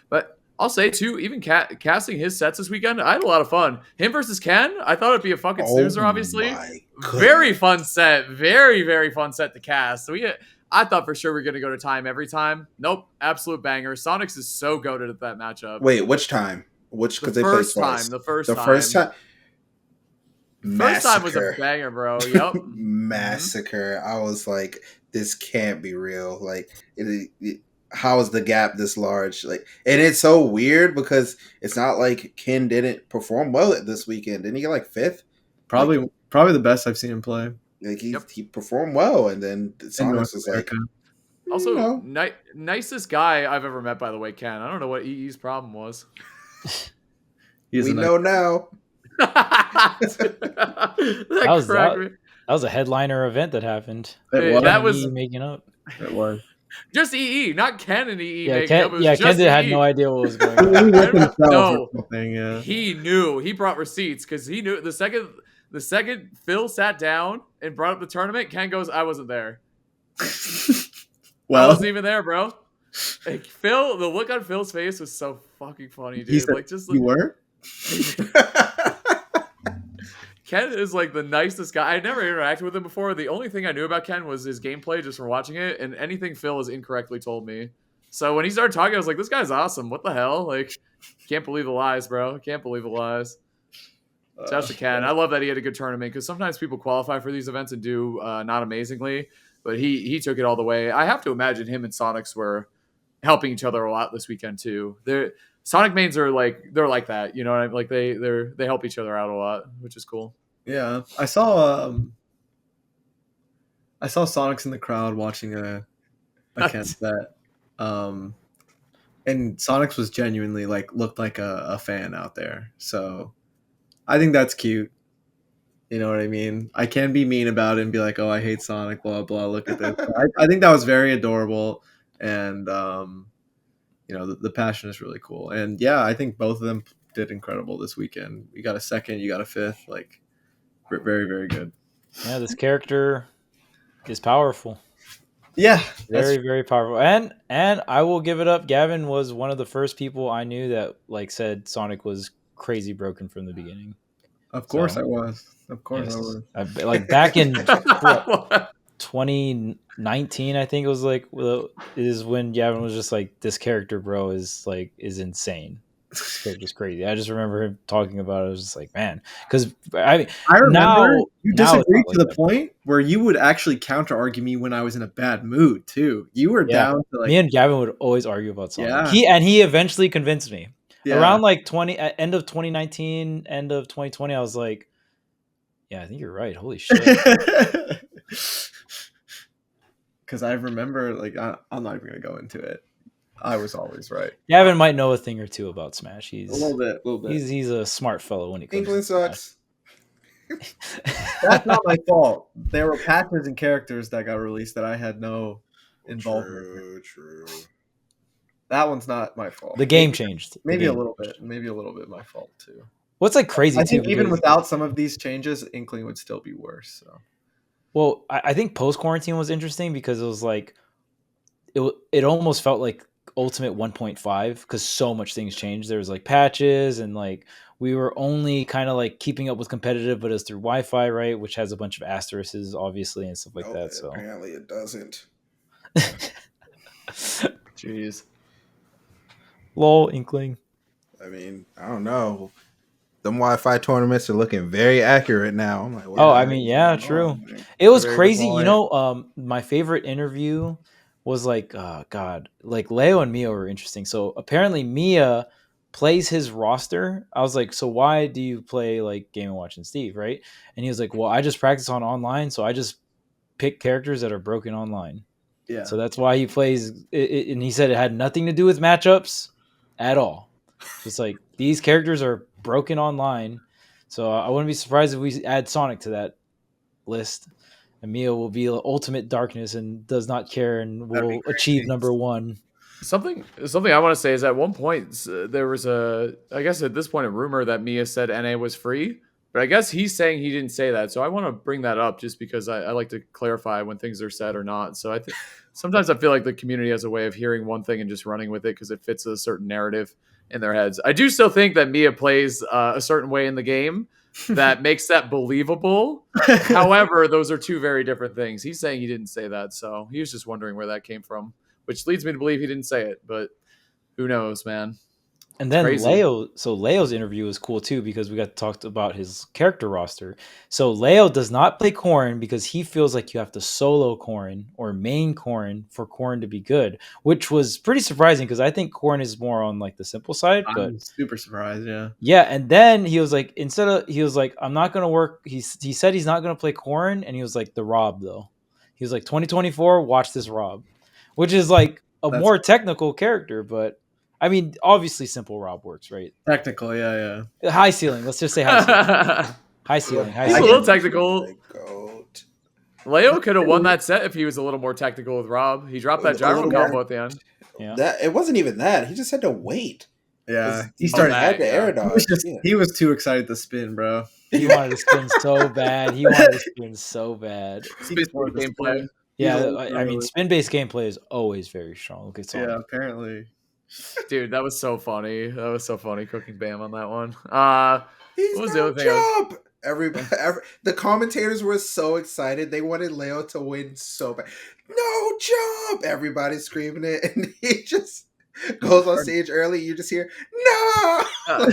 but I'll say too, even casting his sets this weekend, I had a lot of fun. Him versus Ken, I thought it'd be a fucking snoozer. Obviously, very fun set, very very fun set to cast. So I thought for sure we are gonna go to time every time. Nope, absolute banger. Sonics is so goated at that matchup. Wait, which time? Because the first time. The first time. First time was a banger, bro. Yep. Massacre. I was like, this can't be real. Like, how is the gap this large? Like, and it's so weird because it's not like Ken didn't perform well at this weekend. Didn't he get like 5th? Probably the best I've seen him play. Like, he performed well, and then Sonics was like, also nicest guy I've ever met, by the way, Ken. I don't know what EE's problem was. We know now. that was a headliner event that happened. That was making up. It was. Just EE, not Ken and EE. Yeah, Ken had no idea what was going on. No, he knew. He brought receipts because he knew the second Phil sat down and brought up the tournament, Ken goes, "I wasn't there." I wasn't even there, bro. Like, Phil, the look on Phil's face was so fucking funny, dude. You were? Ken is like the nicest guy. I never interacted with him before. The only thing I knew about Ken was his gameplay just from watching it, and anything Phil has incorrectly told me. So when he started talking, I was like, this guy's awesome. What the hell? Like, can't believe the lies, bro. Can't believe the lies. Shout out to Ken. I love that he had a good tournament because sometimes people qualify for these events and do not amazingly, but he took it all the way. I have to imagine him and Sonics were helping each other a lot this weekend too. Sonic mains are they're like that, you know what I mean? Like they help each other out a lot, which is cool. Yeah, I saw Sonics in the crowd watching a Ken set, and Sonics was genuinely looked like a fan out there. So I think that's cute. You know what I mean? I can be mean about it and be like, "Oh, I hate Sonic." Blah blah. Look at this. I think that was very adorable, and the passion is really cool. And yeah, I think both of them did incredible this weekend. You got a second, you got a fifth. Very very good. Yeah, this character is powerful. Yeah, very very powerful. And I will give it up. Gavin was one of the first people I knew that said Sonic was crazy broken from the beginning. Of course I was. Of course yes. I was. Back in 2019, I think it was is when Gavin was just like, this character, bro, is insane. This character's crazy. I just remember him talking about it. I was just like, man, because I remember you disagreed to the point where you would actually counter argue me when I was in a bad mood too. You were down to me and Gavin would always argue about Sonic. Yeah. He eventually convinced me. Yeah. Around end of 2019, end of 2020, I was like, yeah, I think you're right. Holy shit. Because I remember, I'm not even going to go into it. I was always right. Gavin might know a thing or two about Smash. He's a little bit. He's a smart fellow when it comes England to sucks. That's not my fault. There were patches and characters that got released that I had no involvement in. True. That one's not my fault. The game changed. Maybe a little bit. Maybe a little bit my fault too. What's crazy I too? think even without some of these changes, Inkling would still be worse. So. Well, I think post quarantine was interesting because it was it almost felt like Ultimate 1.5 because so much things changed. There was patches and we were only kind of keeping up with competitive, but it's through Wi-Fi, right? Which has a bunch of asterisks, obviously, and stuff like that. So apparently it doesn't. Jeez. Lol, Inkling. I mean, I don't know. Them Wi-Fi tournaments are looking very accurate now. I'm like, yeah, true. It was crazy. My favorite interview was Leo and Mia were interesting. So apparently Mia plays his roster. I was like, so why do you play Game & Watch and Steve, right? And he was like, well, I just practice on online, so I just pick characters that are broken online. Yeah. So that's why he plays it, and he said it had nothing to do with matchups at all. It's these characters are broken online. So I wouldn't be surprised if we add Sonic to that list. And Mia will be ultimate darkness and does not care and will achieve number one. Something I want to say is at one point there was I guess at this point, a rumor that Mia said NA was free. But I guess he's saying he didn't say that. So I want to bring that up just because I like to clarify when things are said or not. So I think sometimes I feel like the community has a way of hearing one thing and just running with it because it fits a certain narrative in their heads. I do still think that Mia plays a certain way in the game that makes that believable. However, those are two very different things. He's saying he didn't say that. So he was just wondering where that came from, which leads me to believe he didn't say it. But who knows, man. And then Leo's interview was cool too because we got to talk about his character roster. So Leo does not play Corrin because he feels like you have to solo Corrin or main Corrin for Corrin to be good, which was pretty surprising because I think Corrin is more on the simple side. I'm super surprised, yeah. Yeah, and then he was like, I'm not gonna work. He said he's not gonna play Corrin, and he was like, the Rob though. He was like, 2024, watch this Rob, which is more technical character, but. I mean, obviously, simple Rob works, right? Technical, yeah. High ceiling. Let's just say high ceiling. High ceiling. He's a little technical. Leo could have won that set if he was a little more technical with Rob. He dropped that gyro combo at the end. Yeah. It wasn't even that. He just had to wait. Yeah. He started had to air dodge. He was too excited to spin, bro. He wanted to spin so bad. Spin-based gameplay. Yeah, I mean, spin-based gameplay is always very strong. Okay, so yeah, apparently. Dude, that was so funny. Cooking Bam on that one. What was the other thing? Everybody, the commentators were so excited. They wanted Leo to win so bad. No jump! Everybody's screaming it, and he just goes on stage early. You just hear no.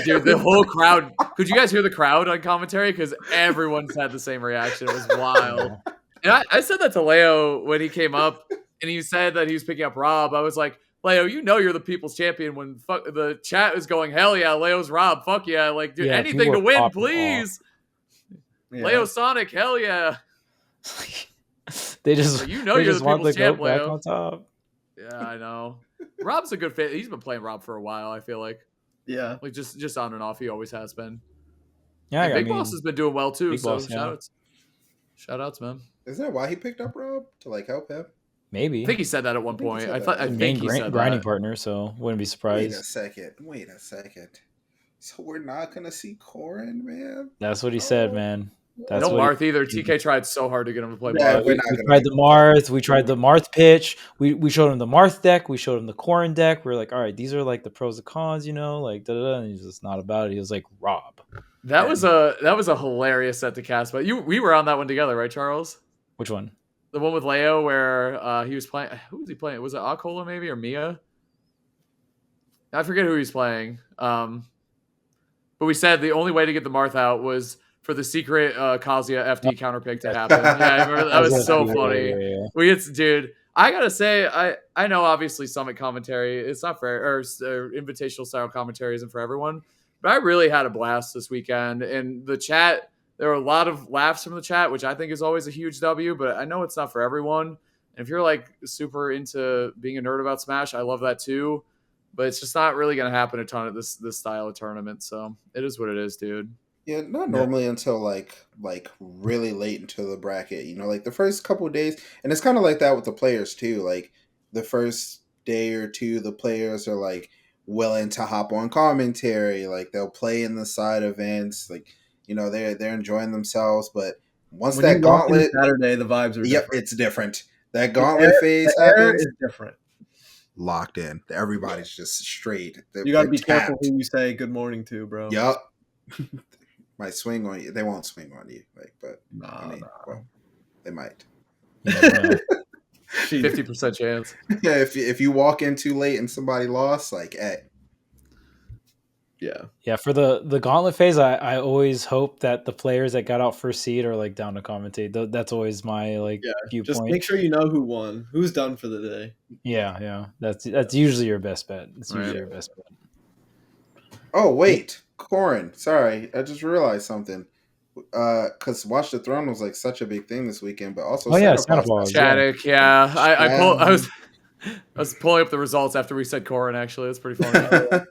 Dude, the whole crowd. Could you guys hear the crowd on commentary? Because everyone's had the same reaction. It was wild. And I said that to Leo when he came up, and he said that he was picking up Rob. I was like, Leo, you know you're the people's champion when the chat is going, hell yeah, Leo's Rob, fuck yeah, like dude, anything to win, please. Yeah. Leo Sonic, hell yeah. They just you know you're the people's champ, Leo. Back on top. Yeah, I know. Rob's a good fit. He's been playing Rob for a while, I feel like. Yeah. Like just on and off, he always has been. Yeah, Big Boss has been doing well too, Big so Boss, shout outs, man. Is that why he picked up Rob? To like help him? Maybe. I think he said that at one point. I think he said grinding that. partner, so wouldn't be surprised. Wait a second. So we're not gonna see Corrin, man? That's what he said, man. That's no Marth either. TK tried so hard to get him to play Marth. We tried the Marth. We tried the Marth pitch. We showed him the Marth deck. We showed him the Corrin deck. We are like, all right, these are like the pros and cons, you know, like da-da-da. And he's just not about it. He was like, Rob. That was a hilarious set to cast. But we were on that one together, right, Charles? Which one? The one with Leo where he was playing. Who was he playing? Was it Acola maybe or Mia? I forget who he's playing. But we said the only way to get the Marth out was for the secret Kazuya FD counter pick to happen. Yeah, I remember that was so funny. Yeah. Dude, I gotta say, I know obviously Summit commentary, it's not fair, or invitational style commentary isn't for everyone, but I really had a blast this weekend. And the chat, there were a lot of laughs from the chat, which I think is always a huge W, but I know it's not for everyone. And if you're like super into being a nerd about Smash, I love that too. But it's just not really going to happen a ton at this style of tournament. So it is what it is, dude. Yeah, not normally until like really late into the bracket. You know, like the first couple of days, and it's kind of like that with the players too. Like the first day or two, the players are like willing to hop on commentary. Like they'll play in the side events. Like you know, they're enjoying themselves. But once when that gauntlet Saturday, the vibes are different. It's different. That gauntlet phase happens. Is different. Locked in. Everybody's just straight. You got to be careful who you say good morning to, bro. Yup. Might swing on you. They won't swing on you, like, but well, they might. 50% chance. Yeah, if you walk in too late and somebody lost, like, hey. Yeah. For the gauntlet phase, I always hope that the players that got out first seed are like down to commentate. That's always my viewpoint. Just make sure you know who won, who's done for the day. Yeah. That's usually your best bet. It's usually your best bet. Oh wait, Corrin. Sorry, I just realized something. Because Watch the Throne was like such a big thing this weekend, but also Santa Claus. Shadic, yeah. I was pulling up the results after we said Corrin. Actually, that's pretty funny.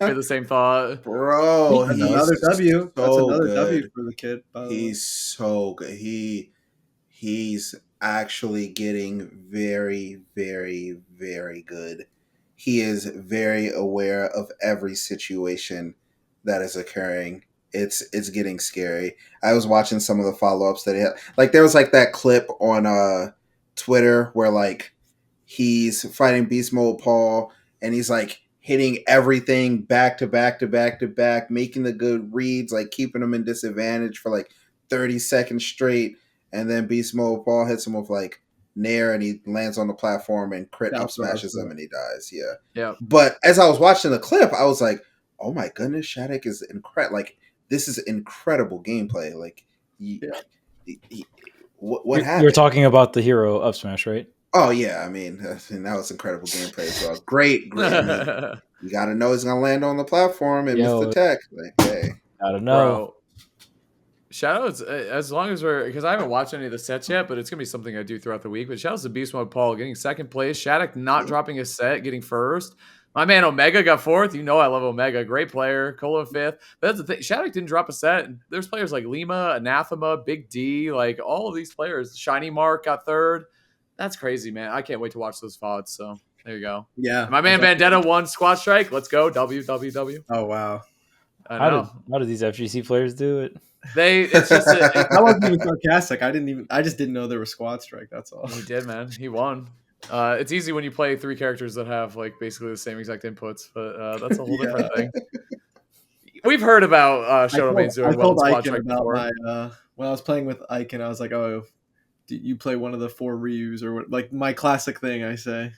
I had the same thought, bro. That's another W. That's another W for the kid. He's so good. He's actually getting very, very, very good. He is very aware of every situation that is occurring. It's getting scary. I was watching some of the follow-ups that he had. Like there was like that clip on Twitter where like he's fighting Beast Mode Paul and he's like hitting everything back to back to back to back, making the good reads, like keeping him in disadvantage for like 30 seconds straight, and then Beast Mode Paul hits him with like Nair and he lands on the platform and crit up smashes him and he dies. Yeah. But as I was watching the clip, I was like, oh my goodness, Shadic is incredible. Like this is incredible gameplay. Like, what happened? You're talking about the hero up smash, right? Oh yeah, I mean that was incredible gameplay as well. Great. I mean, you got to know he's gonna land on the platform and miss the tech. Like, hey, gotta know. Bro. Shoutouts, as long as because I haven't watched any of the sets yet, but it's gonna be something I do throughout the week. But shoutouts to Beast Mode Paul getting second place, Shadic not dropping a set, getting first. My man Omega got fourth. You know I love Omega. Great player. Cola fifth. But that's the thing. Shadic didn't drop a set. There's players like Lima, Anathema, Big D, like all of these players. Shiny Mark got third. That's crazy, man. I can't wait to watch those VODs. So there you go. Yeah. My man Vendetta won Squad Strike. Let's go. W. Oh, wow. How did these FGC players do it? It's just I wasn't even sarcastic. I just didn't know there was Squad Strike. That's all. He did, man. He won. It's easy when you play three characters that have like basically the same exact inputs, but that's a whole different thing. We've heard about Shadow Mains doing well in Squad Strike before. When I was playing with Ike, and I was like, "Oh, do you play one of the 4 Ryus or what?" Like my classic thing, I say.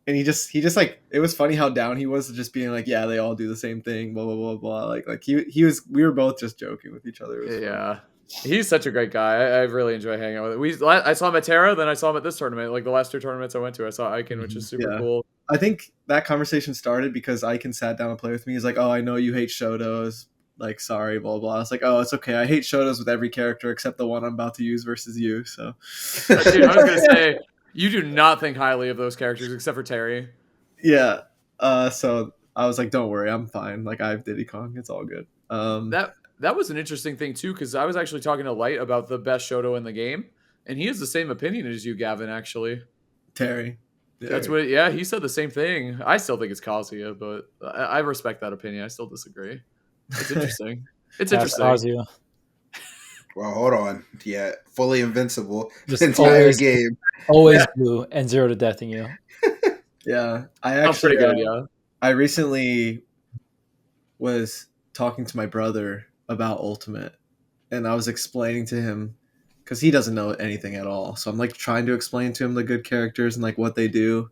And he just like, it was funny how down he was, just being like, yeah, they all do the same thing, blah blah blah blah. Like he was, we were both just joking with each other. Yeah, he's such a great guy. I really enjoy hanging out with him. I saw him at Terra, then I saw him at this tournament. Like the last 2 tournaments I went to, I saw Icon, which is super cool. I think that conversation started because Icon sat down and played with me. He's like, oh, I know you hate Shotos. Like, sorry, blah blah. I was like, oh, it's okay. I hate Shotos with every character except the one I'm about to use versus you. So, dude, I was gonna say, you do not think highly of those characters except for Terry. Yeah. So I was like, don't worry, I'm fine. Like, I have Diddy Kong. It's all good. That was an interesting thing too, because I was actually talking to Light about the best Shoto in the game, and he has the same opinion as you, Gavin. Actually, Terry. That's what. Yeah, he said the same thing. I still think it's Kazuya, but I respect that opinion. I still disagree. It's interesting. It's interesting. Kazuya. Well, hold on. Yeah, fully invincible. Just the entire game. Always blue and 0 to deathing you. Yeah, I actually. Pretty good, yeah. I recently was talking to my brother about Ultimate, and I was explaining to him, because he doesn't know anything at all. So I'm like trying to explain to him the good characters and like what they do.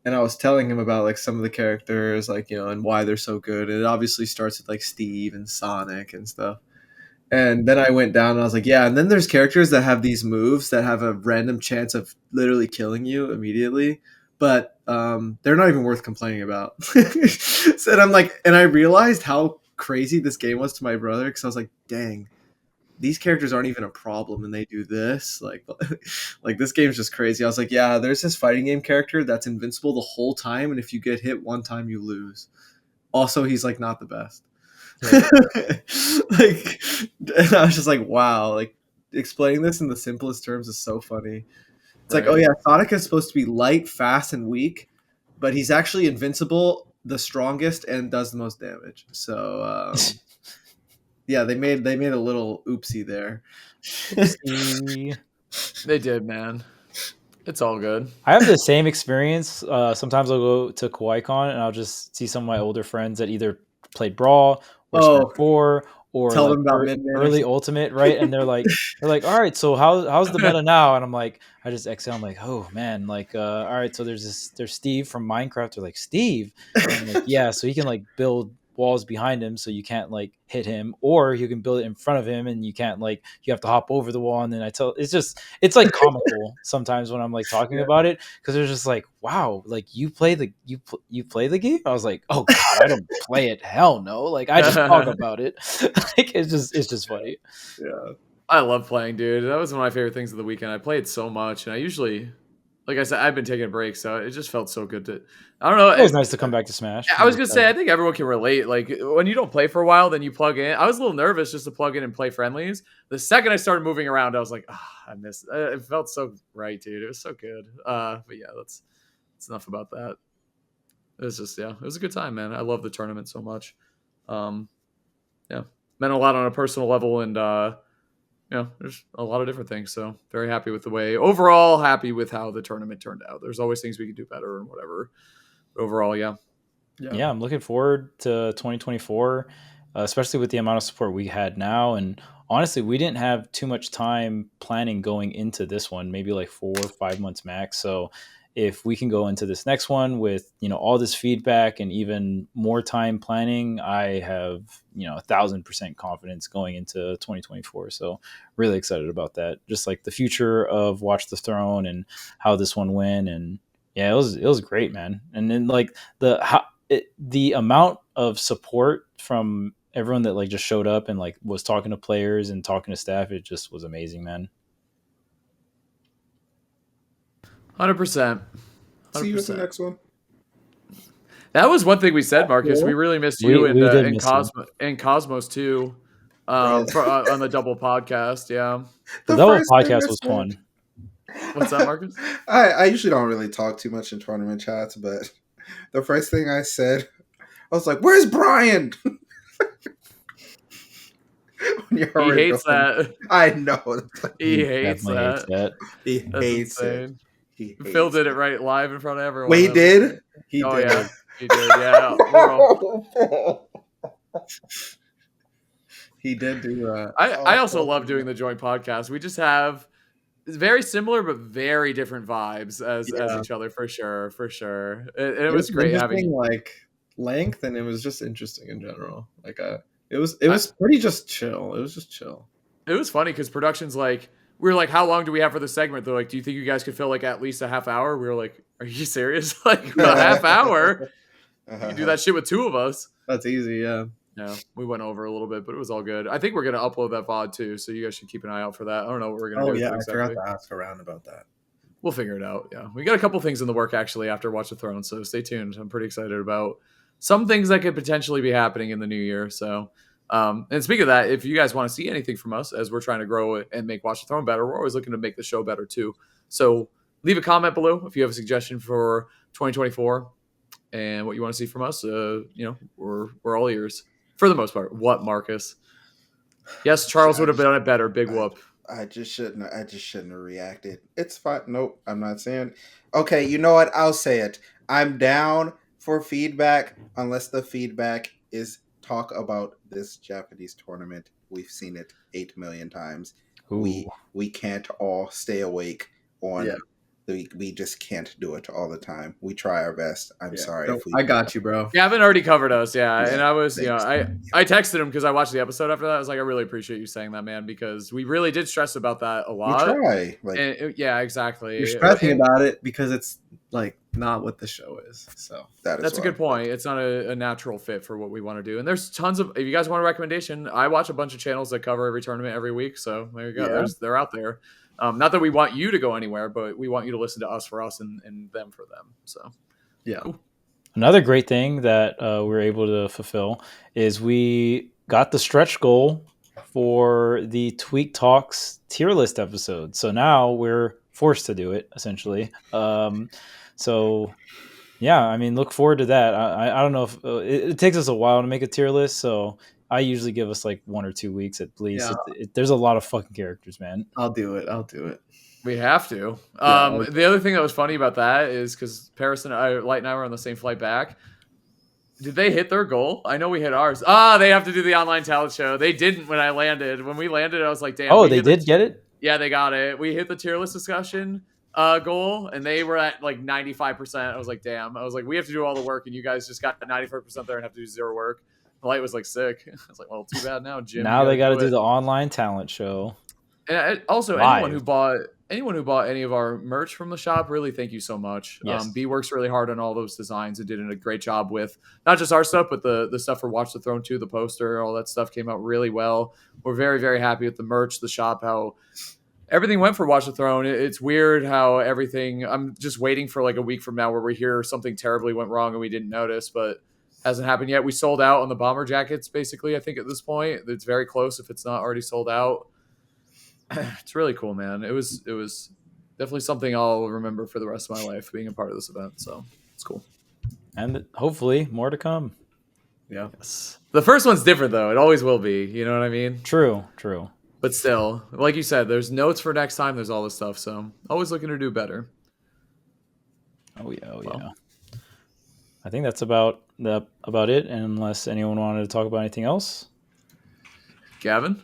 And I was telling him about like some of the characters, like, you know, and why they're so good. And it obviously starts with like Steve and Sonic and stuff. And then I went down and I was like, yeah, and then there's characters that have these moves that have a random chance of literally killing you immediately, but they're not even worth complaining about. So, and I'm like, and I realized how crazy this game was to my brother, because I was like, dang, these characters aren't even a problem and they do this. Like this game's just crazy. I was like, yeah, there's this fighting game character that's invincible the whole time, and if you get hit one time, you lose. Also, he's like not the best. Like, and I was just like, wow, like explaining this in the simplest terms is so funny. It's like, oh yeah, Sonic is supposed to be light, fast, and weak, but he's actually invincible, the strongest, and does the most damage. So yeah, they made a little oopsie there. They did, man. It's all good. I have the same experience. Sometimes I'll go to KawaiiCon and I'll just see some of my older friends that either played Brawl or 4 or tell like them about early Ultimate, right? And they're like, all right, so how's the meta now? And I'm like, I just exhale. I'm like, oh man, like, all right, so there's Steve from Minecraft. They're like, Steve, and I'm like, yeah, so he can like build walls behind him so you can't like hit him, or you can build it in front of him and you can't, like, you have to hop over the wall. And then it's like comical sometimes when I'm like talking about it, because they're just like, wow, like you play the game. I was like, oh god, I don't play it, hell no, like I just talk about it. Like it's just funny. Yeah, I love playing, dude. That was one of my favorite things of the weekend. I played so much, and I usually, like I said, I've been taking a break, so it just felt so good to, I don't know. It was nice to come back to Smash. I was going to say, I think everyone can relate. Like, when you don't play for a while, then you plug in. I was a little nervous just to plug in and play friendlies. The second I started moving around, I was like, I missed it. It felt so right, dude. It was so good. But yeah, that's enough about that. It was just, yeah, it was a good time, man. I love the tournament so much. Yeah, meant a lot on a personal level, and there's a lot of different things. So very happy with the way, overall happy with how the tournament turned out. There's always things we could do better and whatever. But overall, yeah, I'm looking forward to 2024, especially with the amount of support we had now. And honestly, we didn't have too much time planning going into this one, maybe like 4 or 5 months max. So if we can go into this next one with, all this feedback and even more time planning, I have, 1,000% confidence going into 2024. So really excited about that. Just like the future of Watch the Throne and how this one went. And yeah, it was great, man. And then like the amount of support from everyone that like just showed up and like was talking to players and talking to staff, it just was amazing, man. 100%. See you at the next one. That was one thing we said, Marcus. We really missed you and Cosmos too, on the double podcast. Yeah, the double podcast was fun. What's that, Marcus? I usually don't really talk too much in tournament chats, but the first thing I said, I was like, "Where's Brian?" He hates that. I know. He hates that. He hates it. Phil did it right live in front of everyone. Wait, he did? He did. Yeah, he did. Yeah. He did do that. I also love doing the joint podcast. We just have very similar but very different vibes as each other for sure. It was great having like length, and it was just interesting in general. Like it was pretty just chill. It was just chill. It was funny because production's like, we were like, how long do we have for the segment? They're like, do you think you guys could fill like at least a half hour? We were like, are you serious? Like a half hour? You can do that shit with 2 of us. That's easy, yeah. Yeah, we went over a little bit, but it was all good. I think we're gonna upload that VOD too, so you guys should keep an eye out for that. I don't know what we're gonna do. Oh yeah, exactly. I forgot to ask around about that. We'll figure it out. Yeah, we got a couple things in the work actually after Watch the Throne, so stay tuned. I'm pretty excited about some things that could potentially be happening in the new year. So, and speaking of that, if you guys want to see anything from us as we're trying to grow it and make Watch the Throne better, we're always looking to make the show better too. So leave a comment below if you have a suggestion for 2024 and what you want to see from us. We're all ears for the most part. What, Marcus? Yes, Charles would have done it better. Big whoop. I just shouldn't have reacted. It's fine. Nope, I'm not saying. Okay, you know what? I'll say it. I'm down for feedback unless the feedback is talk about this Japanese tournament. We've seen it 8 million times. Ooh. We can't all stay awake on. Yeah. We just can't do it all the time. We try our best. I'm sorry. I got you, bro. Gavin already covered us. Yeah. And I was, I texted him because I watched the episode after that. I was like, I really appreciate you saying that, man, because we really did stress about that a lot. We try. Yeah, exactly. You're stressing about it because it's like not what the show is. So that's a good point. It's not a natural fit for what we want to do. And there's tons of, if you guys want a recommendation, I watch a bunch of channels that cover every tournament every week. So there you go. Yeah. They're out there. Not that we want you to go anywhere, but we want you to listen to us for us and them for them. So, yeah. Cool. Another great thing that we were able to fulfill is we got the stretch goal for the Tweek Talks tier list episode. So now we're forced to do it, essentially. So, yeah, I mean, look forward to that. I don't know if it takes us a while to make a tier list, so I usually give us like 1 or 2 weeks at least. Yeah. There's a lot of fucking characters, man. I'll do it. We have to. The other thing that was funny about that is because Paris and Light and I were on the same flight back. Did they hit their goal? I know we hit ours. They have to do the online talent show. They didn't when I landed. When we landed, I was like, damn. Oh, they did get it? Yeah, they got it. We hit the tier list discussion goal, and they were at like 95%. I was like, damn. I was like, we have to do all the work, and you guys just got 95% there and have to do zero work. Light was like sick. I was like, well, too bad now, Jim. Now they got to do the online talent show. And also, anyone who bought any of our merch from the shop, really thank you so much. Yes. B works really hard on all those designs and did a great job with not just our stuff, but the stuff for Watch the Throne too. The poster, all that stuff came out really well. We're very, very happy with the merch, the shop, how everything went for Watch the Throne. It's weird how everything. I'm just waiting for like a week from now where we hear something terribly went wrong and we didn't notice, but hasn't happened yet. We sold out on the bomber jackets, basically. I think at this point, it's very close if it's not already sold out. It's really cool, man. It was definitely something I'll remember for the rest of my life, being a part of this event. So it's cool, and hopefully more to come. Yeah, yes. The first one's different though. It always will be. You know what I mean? True. But still, like you said, there's notes for next time. There's all this stuff. So always looking to do better. Oh yeah. I think that's about it. Unless anyone wanted to talk about anything else, Gavin.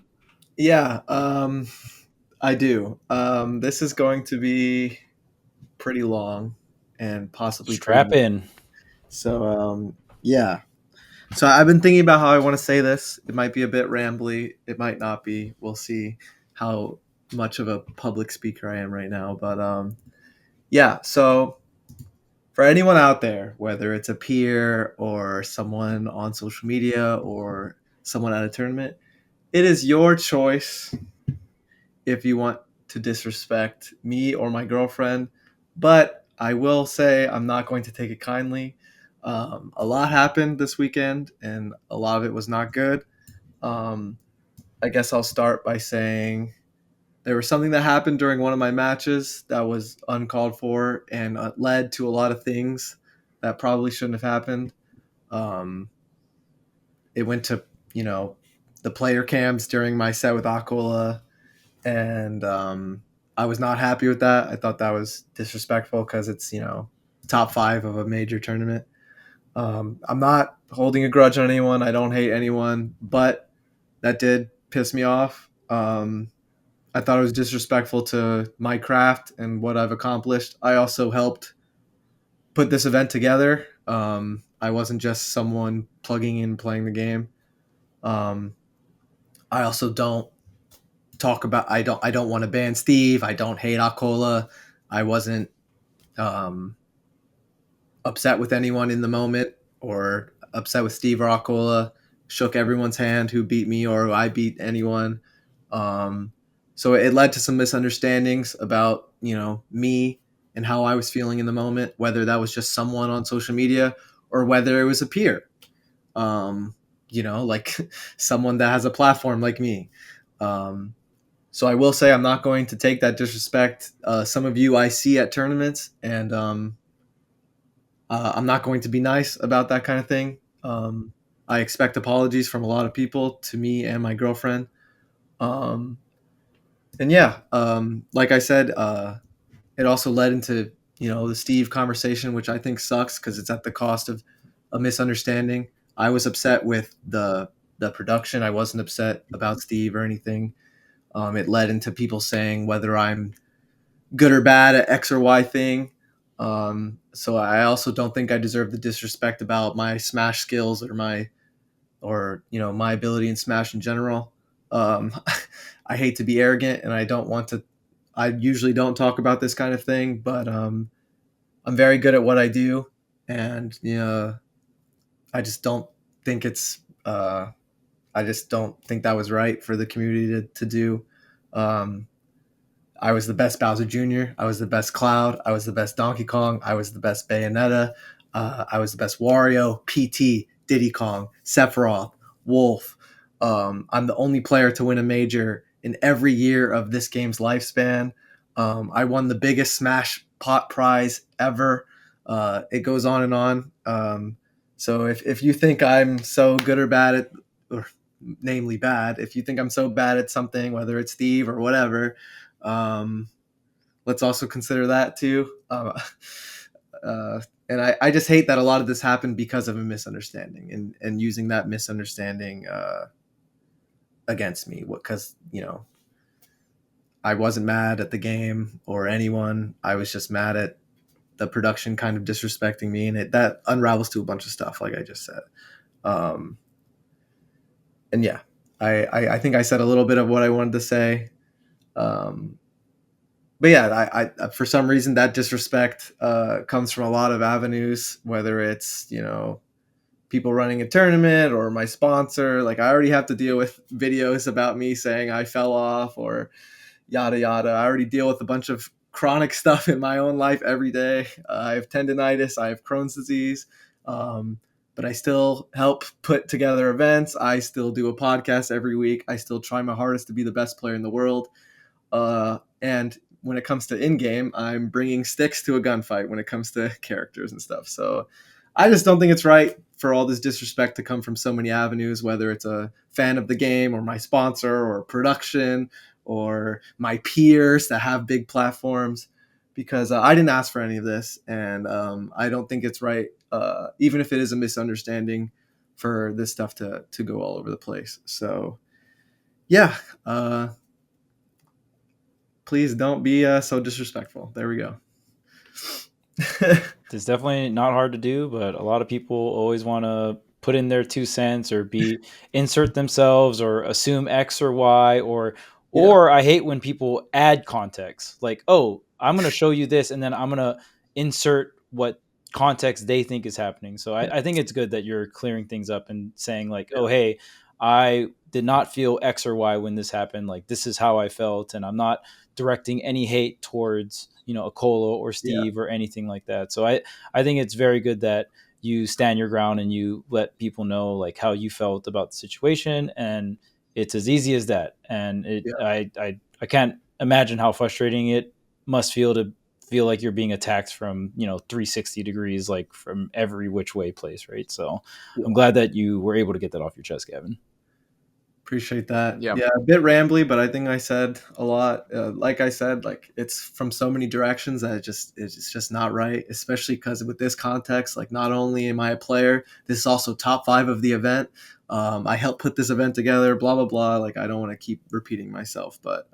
Yeah, I do. This is going to be pretty long and possibly strap in. So, yeah. So I've been thinking about how I want to say this. It might be a bit rambly. It might not be. We'll see how much of a public speaker I am right now. But, yeah. So for anyone out there, whether it's a peer or someone on social media or someone at a tournament, it is your choice if you want to disrespect me or my girlfriend, but I will say I'm not going to take it kindly. A lot happened this weekend, and a lot of it was not good. I guess I'll start by saying there was something that happened during one of my matches that was uncalled for and led to a lot of things that probably shouldn't have happened. It went to, the player cams during my set with Acola, and I was not happy with that. I thought that was disrespectful because it's, top 5 of a major tournament. I'm not holding a grudge on anyone. I don't hate anyone, but that did piss me off. I thought it was disrespectful to my craft and what I've accomplished. I also helped put this event together. I wasn't just someone plugging in, playing the game. I also don't talk about. I don't want to ban Steve. I don't hate Acola. I wasn't upset with anyone in the moment or upset with Steve or Acola. Shook everyone's hand who beat me or who I beat anyone. So it led to some misunderstandings about, me and how I was feeling in the moment, whether that was just someone on social media or whether it was a peer, like someone that has a platform like me. So I will say I'm not going to take that disrespect. Some of you I see at tournaments, and I'm not going to be nice about that kind of thing. I expect apologies from a lot of people to me and my girlfriend. And yeah, like I said, it also led into the Steve conversation, which I think sucks because it's at the cost of a misunderstanding. I was upset with the production. I wasn't upset about Steve or anything. It led into people saying whether I'm good or bad at X or Y thing. So I also don't think I deserve the disrespect about my Smash skills or my ability in Smash in general. I hate to be arrogant, and I don't want to. I usually don't talk about this kind of thing, but I'm very good at what I do, and I just don't think it's. I just don't think that was right for the community to do. I was the best Bowser Jr. I was the best Cloud. I was the best Donkey Kong. I was the best Bayonetta. I was the best Wario, PT, Diddy Kong, Sephiroth, Wolf. I'm the only player to win a major in every year of this game's lifespan. I won the biggest Smash pot prize ever. It goes on and on. So if you think I'm so good or bad at, or namely bad, if you think I'm so bad at something, whether it's Steve or whatever, let's also consider that too. And I just hate that a lot of this happened because of a misunderstanding and using that misunderstanding against me. Because I wasn't mad at the game or anyone. I was just mad at the production kind of disrespecting me, and that unravels to a bunch of stuff, like I just said. And yeah, I think I said a little bit of what I wanted to say. But yeah, I for some reason that disrespect comes from a lot of avenues, whether it's people running a tournament or my sponsor. Like I already have to deal with videos about me saying I fell off or yada yada. I already deal with a bunch of chronic stuff in my own life every day. I have tendonitis. I have Crohn's disease. But I still help put together events. I still do a podcast every week. I still try my hardest to be the best player in the world. And when it comes to in-game, I'm bringing sticks to a gunfight when it comes to characters and stuff. So I just don't think it's right for all this disrespect to come from so many avenues, whether it's a fan of the game or my sponsor or production or my peers that have big platforms, because I didn't ask for any of this. And I don't think it's right, even if it is a misunderstanding, for this stuff to go all over the place. So yeah, please don't be so disrespectful. There we go. It's definitely not hard to do, but a lot of people always want to put in their 2 cents or insert themselves or assume X or Y or I hate when people add context. Like, oh, I'm going to show you this, and then I'm going to insert what context they think is happening. So I think it's good that you're clearing things up and saying like, oh, hey, I did not feel X or Y when this happened. Like, this is how I felt, and I'm not directing any hate towards Acola or Steve or anything like that. So I think it's very good that you stand your ground and you let people know like how you felt about the situation, and it's as easy as that. And I can't imagine how frustrating it must feel to feel like you're being attacked from 360 degrees, like from every which way place, right? So I'm glad that you were able to get that off your chest, Gavin. Appreciate that. Yeah, a bit rambly, but I think I said a lot. Like I said, like it's from so many directions that it's just not right, especially because with this context, like not only am I a player, this is also top 5 of the event. I helped put this event together, blah, blah, blah. Like I don't want to keep repeating myself, but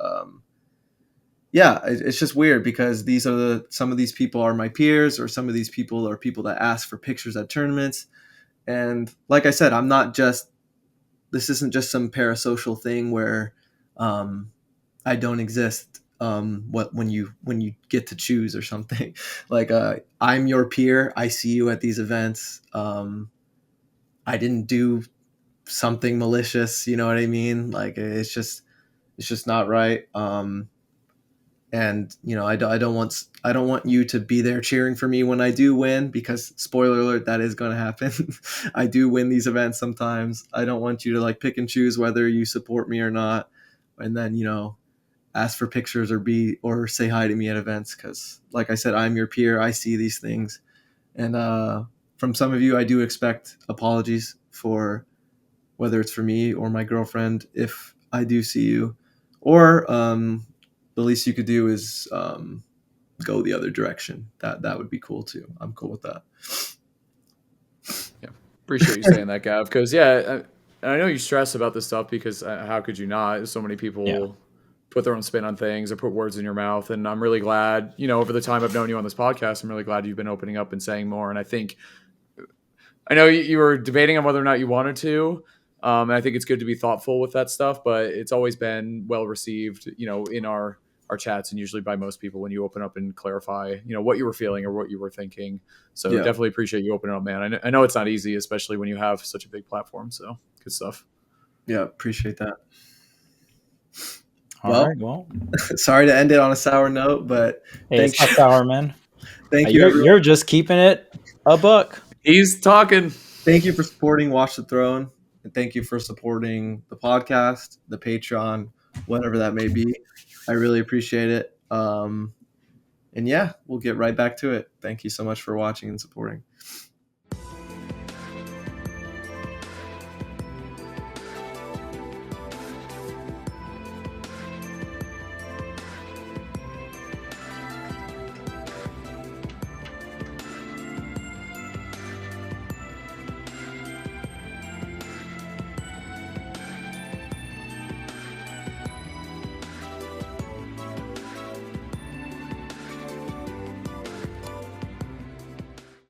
yeah, it's just weird because some of these people are my peers, or some of these people are people that ask for pictures at tournaments. And like I said, this isn't just some parasocial thing where I don't exist when you get to choose or something. Like I'm your peer. I see you at these events. I didn't do something malicious, you know what I mean? Like it's just not right. And I don't want you to be there cheering for me when I do win, because spoiler alert, that is going to happen. I do win these events sometimes. I don't want you to like pick and choose whether you support me or not, and then ask for pictures or say hi to me at events, because like I said, I'm your peer. I see these things. And from some of you, I do expect apologies, for whether it's for me or my girlfriend, if I do see you. Or the least you could do is go the other direction. That would be cool too. I'm cool with that. Yeah, appreciate you saying that, Gav. Because I know you stress about this stuff, because how could you not? So many people put their own spin on things or put words in your mouth, and I'm really glad. Over the time I've known you on this podcast, I'm really glad you've been opening up and saying more. And I know you were debating on whether or not you wanted to. And I think it's good to be thoughtful with that stuff, but it's always been well received, in our chats, and usually by most people, when you open up and clarify, what you were feeling or what you were thinking. So definitely appreciate you opening up, man. I know it's not easy, especially when you have such a big platform. So good stuff. Yeah, appreciate that. All right, well, sorry to end it on a sour note, but hey, it's not sour, man. Thank you. You're just keeping it a buck. He's talking. Thank you for supporting Watch the Throne, and thank you for supporting the podcast, the Patreon, whatever that may be. I really appreciate it. And yeah, we'll get right back to it. Thank you so much for watching and supporting.